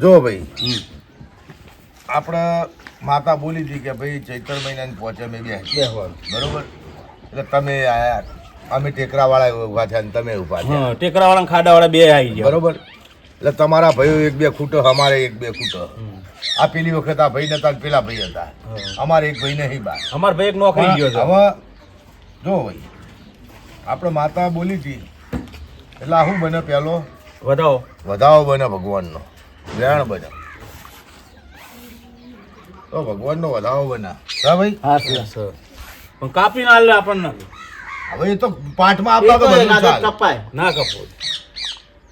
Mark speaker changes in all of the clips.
Speaker 1: જો ભાઈ આપણે માતા બોલી હતી કે ભાઈ ચૈત્ર મહિનાની પહોંચે મેં બેસવાનું બરોબર. એટલે તમે આયા, અમે ટેકરાવાળા ઊભા થયા ને તમે ઊભા થયા.
Speaker 2: ટેકરાવાળા ખાડાવાળા બે આવી ગયા
Speaker 1: બરોબર. એટલે તમારા ભાઈઓ એક બે ખૂટો, અમારે એક બે ખૂટો. આ પેલી વખત આ ભાઈ નતા, પેલા ભાઈ હતા. અમારે એક ભાઈ નહીં બા.
Speaker 2: અમાર ભાઈ એક નોકરી ગયો છે.
Speaker 1: હવે જો ભાઈ આપણે માતા બોલી હતી એટલે આ શું બને, પેલો વધાવો બને ભગવાનનો, વેણ બને તો ભગવાનનો વધાવો બને. હા ભાઈ.
Speaker 2: પણ કાપી ના લે આપણને.
Speaker 1: હવે એ તો પાઠમાં આપતા તો બધું ચાલે.
Speaker 3: કપાય
Speaker 2: ના કપો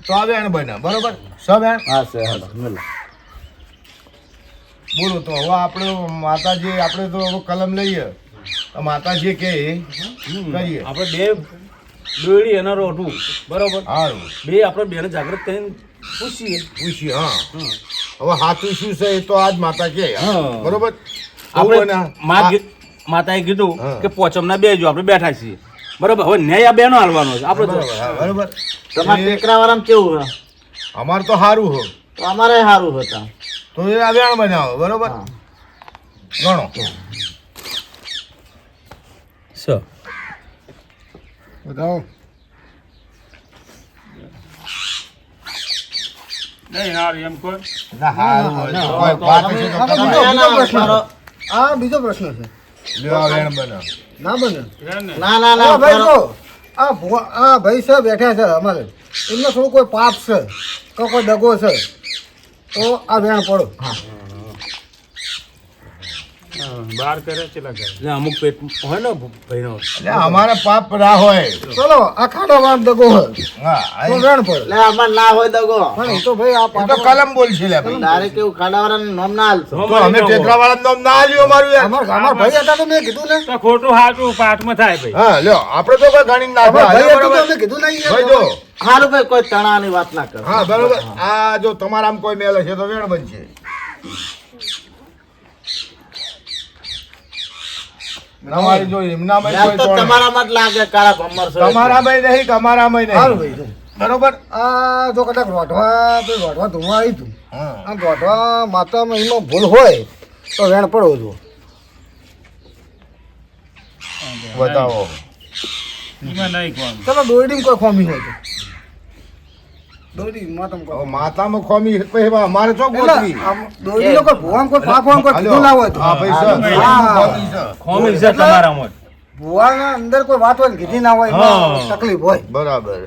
Speaker 1: તો આ વેણ બને બરોબર. સવેણ બોલો. તો હવે આપણે માતાજી, આપણે તો હવે કલમ લઈએ તો માતાજી કે એ કરીએ.
Speaker 2: આપણે બે દોડી અને રોટું બરોબર.
Speaker 1: સારું,
Speaker 2: બે આપણે બેને જાગૃત કરીને
Speaker 1: પૂછીએ. હા હવે સાચું શું છે એ તો આજ માતા કે બરોબર.
Speaker 2: આપણે માતાએ કીધું કે પોચમ ના બેજો, આપણે બેઠા છીએ બરોબર. હવે ન્યાય આ બેનો હાલવાનો છે આપણે.
Speaker 1: બરોબર.
Speaker 3: તમારે ટેકરાવાળામાં કેવું હે?
Speaker 1: અમારે તો સારું હો,
Speaker 3: તો અમારે સારું હતા.
Speaker 1: તો એ આ વેણ બનાવો બરોબર. ગણો બતાવો.
Speaker 2: નહીં હાર એમ કોઈ
Speaker 1: ના હારું હોય તો કોઈ વાત છે તો કરાય.
Speaker 4: આ બીજો પ્રશ્ન છે.
Speaker 1: લ્યો આ વેણ બનાવો.
Speaker 4: ના બને.
Speaker 3: ના ના ના
Speaker 4: ભાઈ જો આ ભાઈ છે બેઠા છે અમારે, એમને થોડું કોઈ પાપ છે કે કોઈ દગો છે તો આ વેણ પડો.
Speaker 2: બહાર કરે ચેલા કરે અમુક પેટ હોય ને ભાઈનો.
Speaker 1: એટલે અમારે પાપ ના હોય.
Speaker 4: ચલો આ ખાડામાં દગો હોય
Speaker 1: હા
Speaker 4: તો વેણ પડે.
Speaker 3: એટલે અમારે ના હોય દગો.
Speaker 4: પણ એ તો ભાઈ આ
Speaker 1: એ તો
Speaker 4: પાપ
Speaker 1: કલમ બોલ છે લે ભાઈ.
Speaker 3: તારે કેવું ખાડાવાળાનું નામ ના હાલશો.
Speaker 1: તો અમે ટેકરાવાળાનું નામ ના આલ્યું અમારું યાર.
Speaker 4: અમાર ભાઈ હતા તો મેં કીધું ને.
Speaker 2: તો ખોટું હાચું પાઠમાં થાય ભાઈ.
Speaker 1: હા લ્યો આપણે તો કોઈ ગણી ના
Speaker 4: અમાર ભાઈ
Speaker 1: થાય.
Speaker 4: હતું તો
Speaker 1: બરોબર.
Speaker 4: મેં કીધું નહીં.
Speaker 1: ભાઈ જો
Speaker 3: હારું ભાઈ કોઈ તણાની વાત ના કરો.
Speaker 1: હા બરોબર. આ જો તમારા આમ કોઈ મેલ હશે તો વેણ બનશે. તમારી જો એમનામાં
Speaker 3: યાર
Speaker 1: કોઈ
Speaker 3: તો
Speaker 1: તોડ નહીં.
Speaker 3: તમારામાં જ લાગે કાળા ભમર છે.
Speaker 1: તમારામાં નહીં કે અમારામાં
Speaker 4: સારું
Speaker 1: નહીં.
Speaker 4: ભાઈ.
Speaker 1: બરોબર.
Speaker 4: આ જો કદાચ રોઢવા તો રોઢવા ધોવા આવી હતું.
Speaker 1: હા
Speaker 4: આ રોઢવા માતામાં એમાં ભૂલ હોય તો વેણ પડવો જો.
Speaker 1: બતાવો.
Speaker 4: ચલો દોરડી કોઈ ખોમી હોય તો દોરડી માતામાં
Speaker 1: હવે
Speaker 4: કોઈ
Speaker 1: માતામાં ખોમી પછી અમારે શું ગોતવી?
Speaker 4: દોરડી કોઈ ભુવાન કોઈ પાપ હોય કોઈ કીધું ના હોય તો
Speaker 1: હા ભાઈ સર,
Speaker 4: હા.
Speaker 1: ખોમી છે.
Speaker 2: ખોમી છે તમારામાં.
Speaker 4: ભુવાના અંદર કોઈ વાત હોય ને કીધી ના હોય એમાં તકલીફ હોય.
Speaker 1: બરાબર.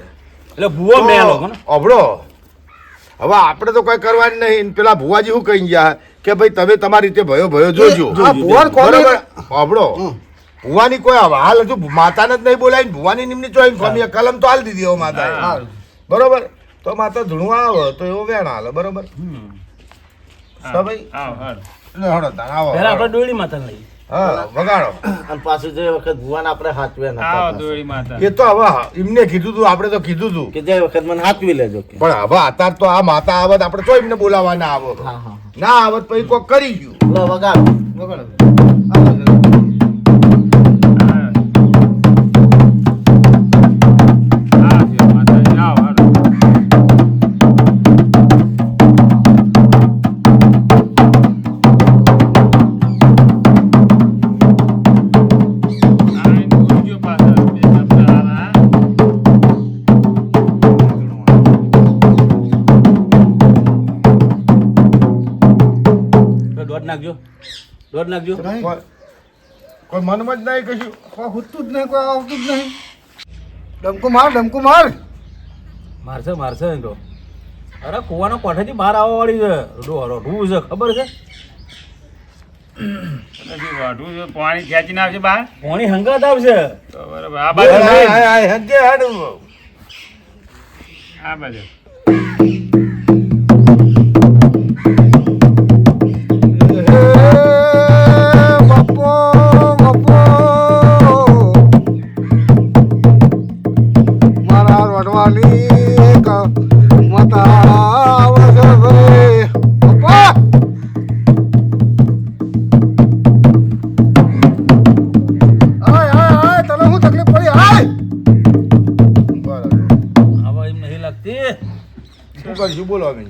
Speaker 2: એટલે ભૂવો મેલો ને.
Speaker 1: અભડો હવે આપણે તો કોઈ કરવાની નહીં. પેલા ભુવાજી શું કહી ગયા કે ભાઈ તમે તમારી રીતે ભયો જોજો.
Speaker 4: આ ભુવાન ખોમી
Speaker 1: બરાબર. અભડો ભુવાની કોઈ હાલ હજુ માતાને જ નહીં બોલાવી, ભુવાની નિમની ચોઈ ખોમી કલમ તો હાલ દીધી હવે માતાએ.
Speaker 4: હા.
Speaker 1: બરોબર. તો માતા ધૂણવા આવે તો એવો વેણ હાલે. બરોબર. તો ભાઈ લે હળો તાણ આવો.
Speaker 2: પહેલા આપણે દોડી માતા લઈ.
Speaker 1: હા વગાડો.
Speaker 3: અને પાછું જે વખત ભુવાન આપણે હાચવે નતા.
Speaker 1: એ તો હવે એમને કીધું તું, આપણે તો કીધું તું.
Speaker 3: કે જે વખત મને હાચવી લેજો કે.
Speaker 1: પણ હવે અત્યારે તો આ માતા આવત આપણે તો એમને બોલાવવા ના આવો.
Speaker 3: હા હા
Speaker 1: ના આવત પછી કોક કરી ગયું.
Speaker 3: લો વગાડો.
Speaker 2: દોડ નાખજો.
Speaker 1: કોઈ મનમાં જ નહીં કશું.
Speaker 4: કોઈ હુતું જ નહીં, કોઈ આવતું જ નહીં. ડમકું માર.
Speaker 2: મારશે ને તો. અરે કુવાના કોઠેથી બહાર આવવા વાળી છે. રોઢવું છે ખબર છે.
Speaker 5: પાણી ખેંચીને આવશે બહાર.
Speaker 2: પાણી હંગાત આવશે.
Speaker 5: તો બરાબર આ બાજુ
Speaker 1: હંજે હેડ.
Speaker 5: આ બાજુ
Speaker 4: મારા રોડવાની માતા આવશે ભાઈ. પપ્પા આય તને શું તકલીફ પડી? આય
Speaker 1: બરાબર.
Speaker 2: હવે એમ નહીં લાગતી.
Speaker 1: શું કરશું બોલો અમે.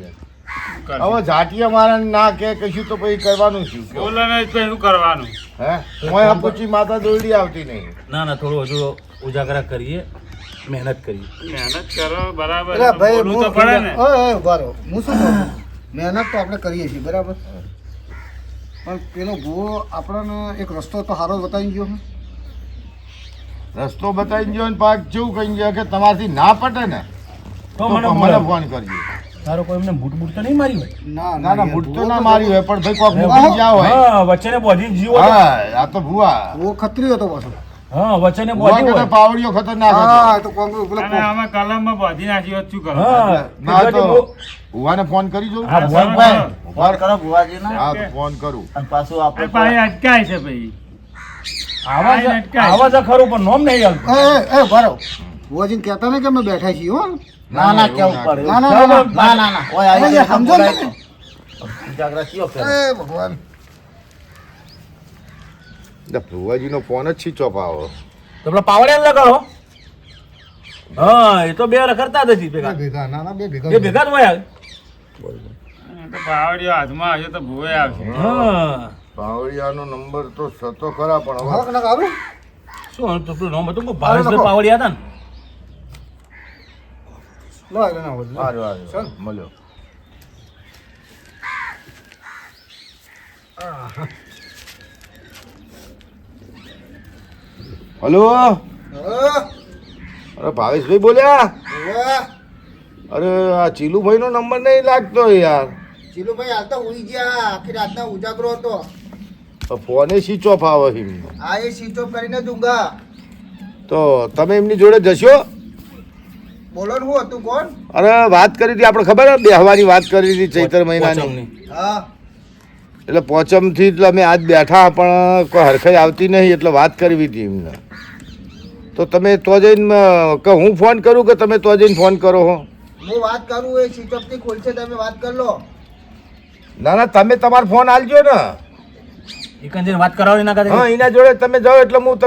Speaker 1: હવે જાટીએ મારે ના કે કશું તો પછી કરવાનું શું કે
Speaker 5: બોલો ને તો શું કરવાનું?
Speaker 1: હે મોય આપુચી માતા દોરડી આવતી નહીં.
Speaker 2: ના ના થોડું હજુ ઉજાગરા કરીએ, મહેનત કરીએ.
Speaker 5: મહેનત કરો બરાબર,
Speaker 4: એટલે ભાઈ
Speaker 5: બોલવું તો પડે ને.
Speaker 4: ઓય ઉભા રહો. હું શું કહું છું? મહેનત તો આપણે કરીએ છીએ બરાબર, પણ પેલો ભૂવો આપણને એક રસ્તો તો સારો બતાવી ગયો છે.
Speaker 1: રસ્તો બતાવી ગયો ને પાક કેવું કહી ગયો કે તમારથી ના પટે ને
Speaker 2: તો
Speaker 1: તો
Speaker 2: મને
Speaker 1: મને
Speaker 2: બોલાવો.
Speaker 1: ફોન કરજો.
Speaker 2: તારો કોઈ એમને બૂટ બૂટ તો નહીં મારી હોય?
Speaker 1: ના ના બુટ તો ના મારી હોય પણ ભાઈ કોક મોકલી ગયા હોય.
Speaker 2: હા, વચ્ચેને બોધી જીવો તો.
Speaker 1: હા આ તો ભૂવા
Speaker 4: ભૂવો ખતરી હતો પાછો.
Speaker 2: હા, વચ્ચેને
Speaker 1: ભૂવા
Speaker 2: બોધી
Speaker 1: કરતા
Speaker 2: હોય.
Speaker 1: પાવડીઓ ખતરનાક હતો.
Speaker 4: હા તો કોમ પેલો
Speaker 5: અને આમાં કલમમાં બાંધી નાખી હોત શું કરો?
Speaker 2: હા,
Speaker 1: ના તો
Speaker 2: ભૂવા-
Speaker 1: ભૂવાને ફોન કરી જોઉં.
Speaker 2: હા, ભૂવા-
Speaker 3: ભાઈ ફોન કરો ભુવાજીને
Speaker 1: હા તો ફોન કરું.
Speaker 3: અને પાછું
Speaker 5: આ
Speaker 3: આપણે
Speaker 5: પાછી અટકાય છે ભાઈ.
Speaker 2: આવાજ
Speaker 5: આઈને અટકાય.
Speaker 2: આવાજ ખરું પણ નોમ નહીં આવતું.
Speaker 4: ઉભા રહો. ભુવાજીને કહેતા નહીં કે અમે બેઠા છીએ હો.
Speaker 3: ના કેવું પડે
Speaker 4: ના ના ના ના.
Speaker 3: ના ઓય
Speaker 4: અરે
Speaker 3: આવી
Speaker 4: યાર, સમજો ને.
Speaker 3: ઉજાગરા કયો કરે
Speaker 4: એ ભગવાન.
Speaker 1: એટલે ભૂવાજીનો ફોન જ સ્વિચ ઓફ આવો.
Speaker 2: તો પેલા પાવડિયાને લગાડો. હા, એ તો બે રખડતા જ નથી ભેગા.
Speaker 4: બે ભેગા ના ના બે ભેગા.
Speaker 2: બે ભેગા જ હોય.
Speaker 5: તો પાવડીઓ હાથમાં હશે તો ભૂવે આવશે.
Speaker 2: હા.
Speaker 1: પાવડિયાનો નંબર તો સતો ખરા પણ
Speaker 4: હા
Speaker 1: હવે
Speaker 4: કનક આવે.
Speaker 2: શું હતું પેલું નામ હતું? ભાવેશભાઈ પાવડિયા હતા ને?
Speaker 4: લો એટલે ના હોય.
Speaker 1: હારું હારું મળ્યો. હલો
Speaker 4: હા.
Speaker 1: અરે ભાવેશભાઈ બોલ્યા?
Speaker 4: વાહ.
Speaker 1: અરે આ ચીલુભાઈ નો નંબર નહીં લાગતો યાર.
Speaker 4: ચીલુભાઈ હાલ તો ઉઈ ગયા, આખી રાતના ઉજાગરો હતો.
Speaker 1: ફોને સ્વિચ ઓફ આવે છે એમનો.
Speaker 4: આ એ સ્વિચ ઓફ કરીને દૂંગા.
Speaker 1: તો તમે એમની જોડે જશો?
Speaker 4: બોલો ને હું હતું કોણ?
Speaker 1: અરે વાત કરી હતી આપણે ખબર હે? બેહવાની વાત કરી હતી ચૈતર મહિનાની.
Speaker 2: પોચમની.
Speaker 4: હા.
Speaker 1: એટલે પોચમથી એટલે અમે આજ બેઠા પણ કોઈ હરખાઈ આવતી નહીં એટલે વાત કરવી હતી એમને. તો તમે તો જઈને કે હું ફોન કરું કે તમે તો જઈને ફોન કરો હો?
Speaker 4: હું વાત કરું એ સ્વિચ ઓફ થી ખોલશે તમે વાત કરી લો.
Speaker 1: ના ના તમે તમારો ફોન આલજો ને.
Speaker 2: એકંદરે વાત કરાવી ના કરે.
Speaker 1: હા એના જોડે તમે જાઓ એટલે હું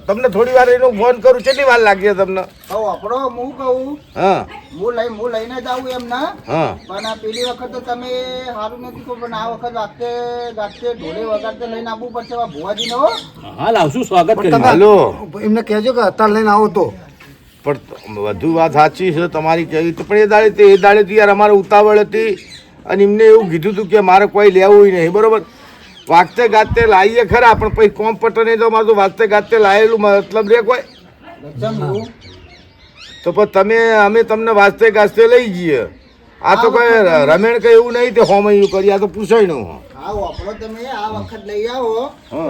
Speaker 1: તમને થોડી વાર એનો ફોન કરું. કેટલી વાર લાગશે તમને?
Speaker 4: હવે આપણો હું કહું
Speaker 1: હા
Speaker 4: હું લઈને જ આવું એમ ના.
Speaker 1: હા
Speaker 4: પણ આ પેલી વખત તો તમે સારું નથી કહો પણ આ વખત વાગતે ઢોલે વગાડતે લઈને આવવું પડશે આ ભુવાજીને હો.
Speaker 2: હાલ આવશું, સ્વાગત
Speaker 4: પણ
Speaker 2: કરીએ.
Speaker 1: હાલો
Speaker 4: એમને કહેજો કે અત્યારે લઈને આવો તો.
Speaker 1: પણ વધુ વાત સાચી છે તમારી કેવી તો પણ એ દાડેથી યાર અમારે ઉતાવળ હતી અને એમને એવું કીધું હતું કે મારે કોઈ લેવું નહીં બરોબર. વાગતે ગાતે લાવીએ ખરા પણ પછી કોમ પટે નહીં તો અમારે તો વાગતે ગાતે લાવેલું મતલબ રે કોઈ.
Speaker 4: ચમ
Speaker 1: તો પણ અમે તમને વાજતે ગાજતે લઈ જઈએ. આ તો કોઈ રમેણ કઈ એવું નહીં તે હોમ એવું કરી. આ તો પૂછાય નું.
Speaker 4: હા વાપરો તમે આ વખત લઈ આવો.
Speaker 1: હા.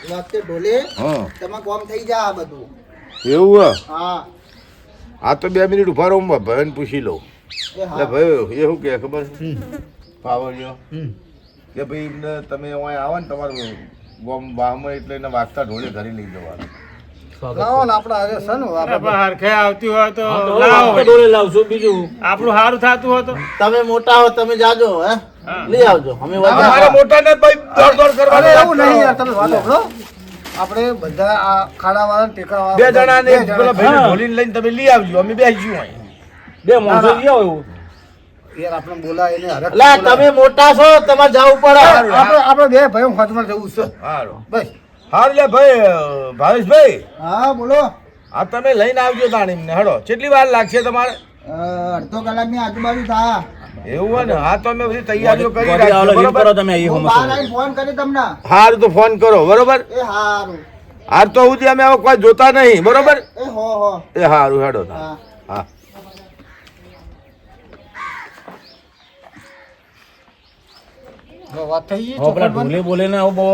Speaker 4: વાગતે ઢોલે
Speaker 1: હા
Speaker 4: તમે કોમ થઈ જાય આ બધું.
Speaker 1: એવું હે?
Speaker 4: હા
Speaker 1: આ તો 2 મિનિટ ઉભા રહો ભાઈને પૂછી લઉં.
Speaker 4: એ
Speaker 1: એટલે
Speaker 4: હા.
Speaker 1: ભાઈ એ શું કે ખબર છે? પાવડિયો કે ભાઈ એમને તમે અહીં આવો ને તમારું ગોમ બાહમાં એટલે એને વાગતા ઢોલે ઘરે લઈ જવાનું.
Speaker 4: લાવો ને આપણે આજે છે ને
Speaker 5: અરે
Speaker 4: આપણે
Speaker 5: પણ હરખે આવતી હોય તો
Speaker 2: તો
Speaker 5: લાવો.
Speaker 2: વાગતા ડોલે લાવશું બીજું.
Speaker 5: આપણું સારું થતું હોય તો
Speaker 3: તમે મોટા હો તમે જાજો હે
Speaker 5: હા.
Speaker 3: લઈ આવજો અમે
Speaker 1: અમારે મોટા ને ભાઈ દોડ દોડ
Speaker 4: અરે
Speaker 1: કરવાનું.
Speaker 4: એવું નહીં યાર તમે વાત સાંભળો. આપણે બધા આ ખાડાવાળા ટેકરાવાળા
Speaker 1: 2 જણાને
Speaker 4: બે જણા.
Speaker 1: પેલા ભાઈને
Speaker 2: હા.
Speaker 1: ઢોલીને લઈને તમે લઈ આવજો. અમે બેસીશું અહીં.
Speaker 2: બે માણસો લઈ આવો એવું.
Speaker 4: યાર આપણે બોલાય એને હરખ
Speaker 3: લા
Speaker 4: બોલાય.
Speaker 3: તમે મોટા છો તમારે જવું પડે
Speaker 4: આપણે બે ભાઈઓ હોચમાં જવું છે
Speaker 1: હારું
Speaker 4: બસ.
Speaker 1: હારું લે ભાઈ ભાવેશભાઈ
Speaker 4: હા બોલો.
Speaker 1: આ તમે લઈને આવજો તાણ એમને. હડો કેટલી વાર લાગશે તમારે?
Speaker 4: અડધો કલાકની આજુબાજુ થા.
Speaker 1: એવું હોય ને? હા તો અમે બધી તૈયારીઓ કરી
Speaker 2: બોડી આવો,
Speaker 1: રાખીએ
Speaker 2: રીલ કરો
Speaker 1: બરોબર.
Speaker 2: તમે અહીં
Speaker 4: હું
Speaker 2: હોમસ
Speaker 4: બહાર
Speaker 2: કરો.
Speaker 4: આવીને ફોન કરી તમને.
Speaker 1: હારું તો ફોન કરો બરોબર.
Speaker 4: એ હારું.
Speaker 1: હાર તો સુધી અમે હવે કોઈ જોતા નહીં બરોબર.
Speaker 4: એ હો.
Speaker 1: એ હારું હેડો તાણ.
Speaker 4: હા.
Speaker 1: હા
Speaker 4: વાત થઈ ગઈ
Speaker 2: હવે પેલા ઢોલે બોલે ને આવું બહુ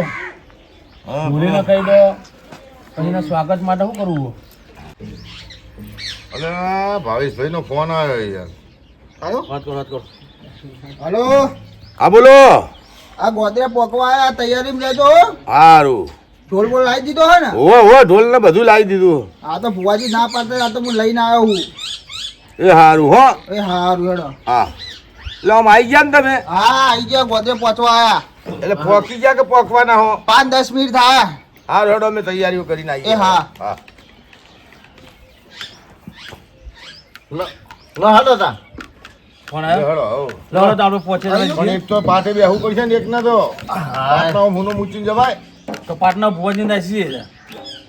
Speaker 2: ઢોલે ને કહી દો પછી એના સ્વાગત માટે શું કરવું?
Speaker 1: અરે ભાવેશભાઈ નો ફોન આવ્યો યાર.
Speaker 4: આવ્યો?
Speaker 2: વાત કરો વાત કરો.
Speaker 4: હલો
Speaker 1: હા બોલો.
Speaker 4: આ ગોદરે પોકવા આયા તૈયારીમાં રહેજો.
Speaker 1: હારું
Speaker 4: ઢોલ બોલ લાવી દીધો હે ને?
Speaker 1: હો ઢોલ ને બધું લાવી દીધું.
Speaker 4: આ તો ભુવાજી ના પાડતા આ તો હું લઈને આવ્યો હું.
Speaker 1: એ હારું હો.
Speaker 4: એ હારું હેડો.
Speaker 1: હા એટલે આમ આવી ગયા ને તમે?
Speaker 4: હા આઈ ગયા ગોદરે પહોંચવા આયા.
Speaker 1: એટલે પોકી ગયા કે પોકવાના હો?
Speaker 4: 5-10 મિનિટ થાય.
Speaker 1: હારું હેડો અમે તૈયારીઓ કરીને આવી
Speaker 4: એ હા.
Speaker 1: હા
Speaker 3: લો હાલો તા
Speaker 2: ફોન આવ્યો
Speaker 1: હેડો, હો.
Speaker 2: લડો તો આપણે પહોંચે
Speaker 1: પણ એક તો પાટે બેહવું પડશે ને એક ના તો પાટનો મૂનો મૂચીને જવાય.
Speaker 2: તો પાટના ભુવનજી ના છીએ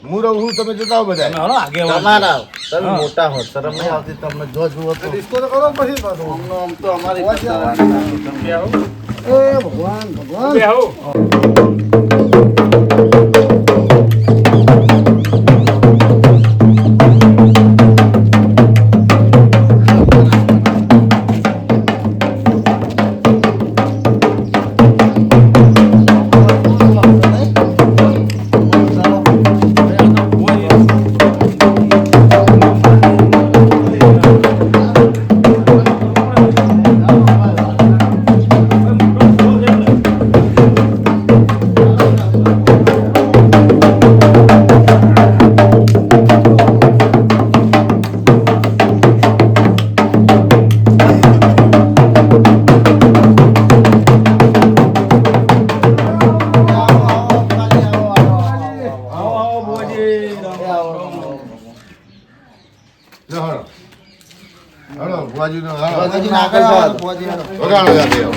Speaker 1: હું રહું છું, તમે જતા હો બધા.
Speaker 2: તમે હલો આગેવાન.
Speaker 3: તમારા તમે
Speaker 2: હા.
Speaker 3: મોટા હો શરમ નહીં આવતી તમને જો જુઓ તો
Speaker 4: ડિસ્કો તો કરો પછી પાછું.
Speaker 3: આમ તો અમારી
Speaker 4: પહોંચી
Speaker 3: કરતા
Speaker 5: બે આવો.
Speaker 4: એ ભગવાન ભગવાન
Speaker 5: બે આવો.
Speaker 1: લો, હેડો. હેડો, ભુવાજીનો, હેડો.
Speaker 3: ભુવાજીને આગળ જવા દો.
Speaker 1: વગાડો જાતે, હો.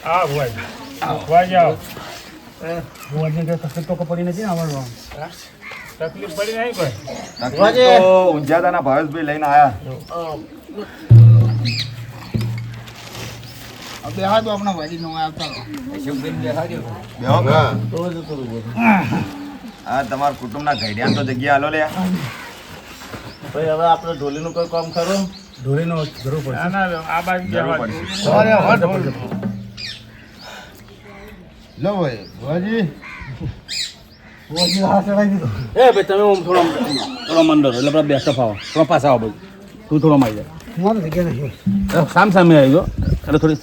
Speaker 5: હા ભુવાજી. ભુવાજી આવો.
Speaker 2: ભુવનજી કે તકલીફ તો પડી નથી ને આવડવા.
Speaker 5: તકલીફ પડી નહીં કોઈ.
Speaker 3: ભુવાજી.
Speaker 6: ઊંઝાદાના ભાવેશભાઈ લઈને આયા.
Speaker 1: બેહો કે?
Speaker 6: આ તમારા કુટુંબના ઘડિયાળ તો જગ્યા આલો લે.
Speaker 3: ભાઈ હવે આપણે ઢોલીનું કોઈ કામ કરો
Speaker 2: ઢોલીનો જરૂર પડશે.
Speaker 5: ના ના આ બાજુ
Speaker 6: જરૂર
Speaker 5: બેહવા દો.
Speaker 6: પડશે.
Speaker 1: સવારે હટ, હટ. લો ભાઈ, ભુવાજી.
Speaker 2: એ ભાઈ તમે આમ થોડો મંડળ એટલે આપણે બેસ્ટ ફાવો થોડો પાછા આવો ભાઈ તું થોડો મારી જાય
Speaker 4: મારે જગ્યા નહીં.
Speaker 2: સામ સામે આવી ગયો એટલે થોડી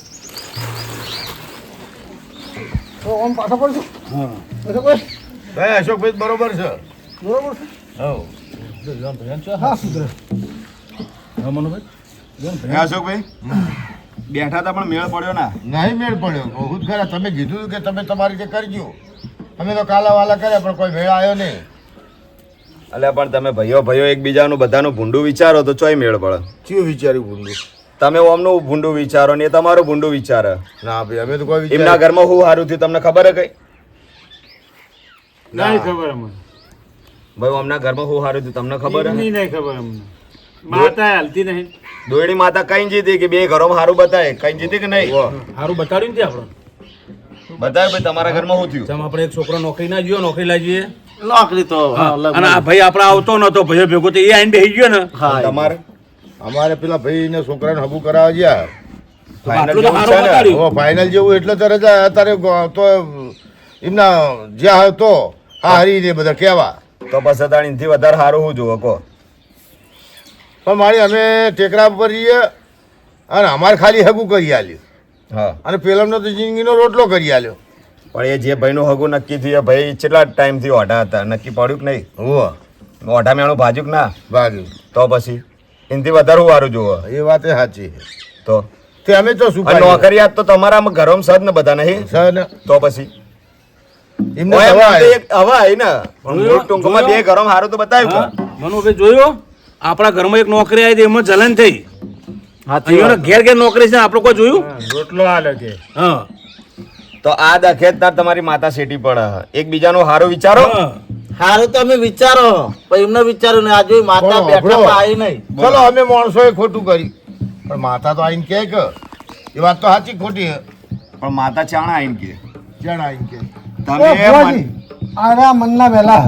Speaker 4: તો આમ પાછા પડશું.
Speaker 2: હા
Speaker 4: પાછા પડ.
Speaker 1: ભાઈ, અશોકભાઈ બરોબર છે.
Speaker 4: બરોબર છે?
Speaker 1: હો.
Speaker 4: હા, સુધરે.
Speaker 2: હા મનોભાઈ
Speaker 6: હે અશોકભાઈ બેઠા હતા પણ મેળ પડ્યો ના.
Speaker 1: નહીં મેળ પડ્યો. બહુ જ ખરા. તમે કીધું હતું કે તમે તમારી રીતે કરજો. અમે તો કાલા વાલા કર્યા પણ કોઈ મેળ આવ્યો નહીં.
Speaker 6: અલ્યા પણ તમે ભાઈઓ ભાઈઓ એકબીજાનું બધાનું ભૂંડું વિચારો તો ચોય મેળ પડે.
Speaker 1: ચિયું વિચાર્યું ભૂંડું?
Speaker 6: તમે ઓમનું ભૂંડું વિચારો ને એ તમારું ભૂંડું વિચારે.
Speaker 1: ના ભાઈ, અમે તો કોઈ
Speaker 6: એમના
Speaker 1: વિચાર
Speaker 6: ઘરમાં શું સારું થયું તમને ખબર હે કઈ?
Speaker 5: નહીં ખબર અમને.
Speaker 6: ભાઈ ઓમના ઘરમાં શું સારું થયું તમને ખબર હે?
Speaker 5: એમની નહીં ખબર અમને. માતા હાલતી નહીં.
Speaker 6: દોયડી માતા કઈ જીતી કે બે ઘરોમાં સારું બતાવે કઈ જીતી કે નહીં?
Speaker 2: સારું બતાડ્યું ને આપણે
Speaker 6: બતાવે ભાઈ તમારા ઘરમાં શું થયું?
Speaker 2: જેમ આપણે એક છોકરો નોકરી ના ગયો નોકરી લાગીએ
Speaker 3: નોકરી તો
Speaker 2: અને આ ભાઈ આપણે આવતો નતો ભાઈઓ ભેગો તો એ આઈને બેસી ગયો ને
Speaker 3: હા
Speaker 6: તમારે
Speaker 1: અમારે પેલા ભાઈને છોકરાને હબુ કરાવવા ગયા.
Speaker 2: આટલું તો સારું
Speaker 6: છે ને?
Speaker 2: બતાડ્યું
Speaker 1: ફાઇનલ જેવું એટલે તો રજા અત્યારે તો એમના જ્યાં હોય તો હારી ને બધા કહેવા.
Speaker 6: તો પછી તાણીથી વધારે સારું શું જુઓ કહો?
Speaker 1: પણ મારી અમે ટેકરા પર જઈએ અને અમારે ખાલી હગું કરી આલ્યું
Speaker 6: હા
Speaker 1: અને પેલાનો તો જિંદગીનો રોટલો કરી આલ્યો.
Speaker 6: પણ એ જે ભાઈનું હગું નક્કી થયું એ ભાઈ કેટલા ટાઈમથી ઓઢા હતા નક્કી પડ્યું કે નહીં?
Speaker 1: હોવ,
Speaker 6: ઓઢા મેણું ભાજ્યું કે ના?
Speaker 1: ભાગ્યું.
Speaker 6: તો પછી એનાથી વધારે હું સારું જુઓ
Speaker 1: એ વાત એ સાચી છે.
Speaker 6: તો
Speaker 1: તે અમે તો શું
Speaker 6: અને નોકરિયાત તો તમારા ઘરોમાં સદ ને બધા નહીં
Speaker 1: સર
Speaker 6: તો પછી
Speaker 1: એમને
Speaker 6: ઓય,
Speaker 1: દવા
Speaker 6: એમ તો એક હવે આઈ ને પણ મૂળ ટૂંકમાં બે ઘરોમાં સારું તો બતાવ્યું
Speaker 2: હા,
Speaker 6: કે?
Speaker 2: મનુભાઈ જોયો આપણા ઘરમાં એક નોકરી આવી એમાં જલન થઈ
Speaker 3: હાથી
Speaker 2: અહીંયાનો ઘેર ઘેર નોકરી છે આપણે કોઈ જોયું
Speaker 5: રોટલો હાલે કે.
Speaker 2: હા
Speaker 6: તો આ દખેતદાર તમારી માતા શેટી પડે એકબીજાનું સારું વિચારો.
Speaker 2: હા.
Speaker 3: સારું તમે વિચારો પણ એમને વિચાર્યું ને આજે માતા
Speaker 1: બોલો,
Speaker 3: બેઠા
Speaker 1: બોલો.
Speaker 3: આવી નહીં
Speaker 1: ચલો અમે માણસોએ ખોટું કર્યું પણ માતા તો આઈને કહે કે એ વાત તો સાચી ખોટી છે.
Speaker 6: પણ માતા ચાણા આવીને કે
Speaker 1: જણ આઈ કે
Speaker 6: તમે
Speaker 4: ભુવાજી આરા મનના વહેલા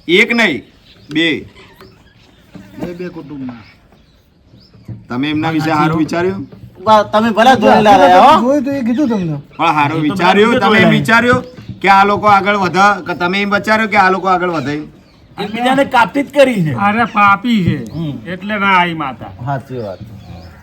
Speaker 6: એક નહીં બે
Speaker 4: બે કુટુંબના
Speaker 6: તમે એમના વિશે સારું વિચાર્યું
Speaker 3: તમે ભલે જોયેલા રહ્યા હો
Speaker 4: જોયું તો એ કીધું તમને
Speaker 6: પણ સારું વિચાર્યું તમે એમ વિચાર્યું કે આ લોકો આગળ વધે કે તમે એમ વિચાર્યું કે આ લોકો આગળ વધે
Speaker 2: એકબીજાને કાપતી જ કરી છે
Speaker 5: અરે પાપી છે એટલે ના આવી માતા
Speaker 3: સાચી વાત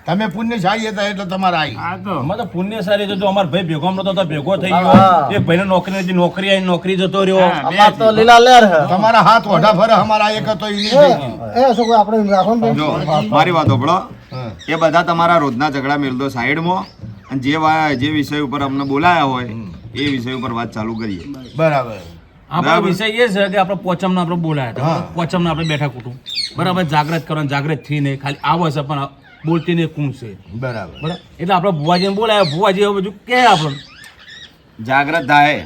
Speaker 1: તમે પુણ્યશાળી હતા એટલે તમારે આઈ
Speaker 5: આ તો
Speaker 2: અમે તો પુણ્ય સારી છે જો અમાર ભાઈ ભેગો નતો તો ભેગો થઈ
Speaker 3: હા.
Speaker 2: ગયો એક ભાઈને નોકરી નથી નોકરી આવી નોકરી જતો રહ્યો
Speaker 5: હા.
Speaker 3: અમાર તો લીલા લેર હે
Speaker 1: તમારા હાથ ઓઢા ફરે અમારા એક હતો ઈ નહીં થઈ ગયું.
Speaker 4: એ છોકરો આપણે રાખો ને
Speaker 6: જો મારી વાત સાંભળો
Speaker 1: હા.
Speaker 6: એ બધા તમારા રોજના ઝઘડા મેળ દો સાઈડમાં અને જે વિષય ઉપર અમને બોલાયા હોય એ વિષય ઉપર વાત ચાલુ કરીએ
Speaker 1: બરાબર
Speaker 2: આપણો
Speaker 6: બરાબર.
Speaker 2: વિષય એ છે કે આપણે પોચમને આપણે બોલાયા હતા
Speaker 1: હા.
Speaker 2: પોચમને આપણે બેઠા કુટુંબ બરાબર જાગૃત કરવાનું જાગૃત થઈને ખાલી આવે છે પણ બોલતી ને કોણ છે
Speaker 1: બરાબર
Speaker 2: બરાબર એટલે આપણે ભુવાજીને બોલાયા ભુવાજી હવે બધું કે આપણને
Speaker 6: જાગ્રત થાય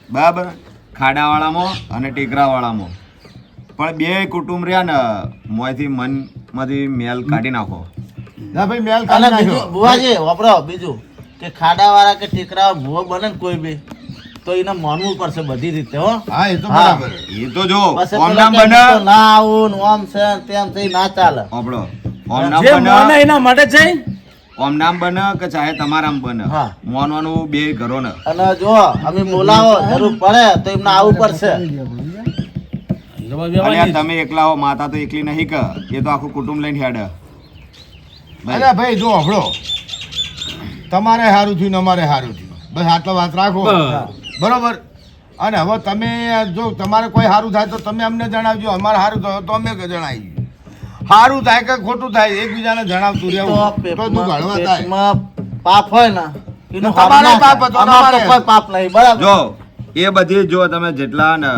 Speaker 6: બરાબર ખાડાવાળામાં અને ટેકરાવાળામાં પણ બે કુટુંબ રહ્યા ને મોંથી મનમાંથી મેલ કાઢી નાખો
Speaker 1: ના ભાઈ મેલ
Speaker 3: અને
Speaker 1: કાઢી
Speaker 3: બીજું
Speaker 1: નાખ્યો
Speaker 3: ભુવાજી વાપરો બીજું કે ખાડા વાળા કે ટેકરા ભૂવો બને ને કોઈ બી તો એને માનવું પડશે બધી રીતે હો
Speaker 1: હા એ તો
Speaker 3: હા.
Speaker 1: બરાબર
Speaker 6: એ તો જો
Speaker 3: પછી
Speaker 6: ઓમ
Speaker 3: પેલા
Speaker 6: નામ
Speaker 3: કે
Speaker 6: બને
Speaker 3: તો ના આવું ને ઓમ છે ને તેમ છે ઈ ના ચાલે
Speaker 6: આપણો ઓમ નામ
Speaker 2: જે
Speaker 6: બને
Speaker 2: મોને એના માટે છે
Speaker 6: ઓમ નામ બને કે ચાહે તમારામ બને
Speaker 3: હા.
Speaker 6: મોનવાનું બે ઘરો ને
Speaker 3: અને જો અમે બોલાવો જરૂર પડે તો એમને આવવું પડશે
Speaker 6: અને આ તમે એકલા હો માતા તો એકલી નહીં કે એ તો આખું કુટુંબ લઈને હેડે
Speaker 1: અરે ભાઈ જો હભળો તમારે સારું થયું ને અમારે સારું થયું બસ આટલો વાત રાખો બરોબર અને હવે તમે જો તમારે કોઈ સારું થાય તો તમે અમને જણાવજો અમારે સારું થાય તો અમે જણાવીએ સારું થાય કે ખોટું થાય એકબીજાને જણાવતું
Speaker 3: તો
Speaker 1: રહેવું તો દુઃખ હળવા થાય
Speaker 3: પેટમાં પાપ હોય ને એનું
Speaker 1: તમારે
Speaker 3: હારું ના
Speaker 1: પાપ
Speaker 3: થાય.
Speaker 1: હતો,
Speaker 3: અમારે તો
Speaker 1: તમારે.
Speaker 3: કોઈ પાપ નહીં બરાબર
Speaker 6: જો એ બધી જો તમે જેટલા ને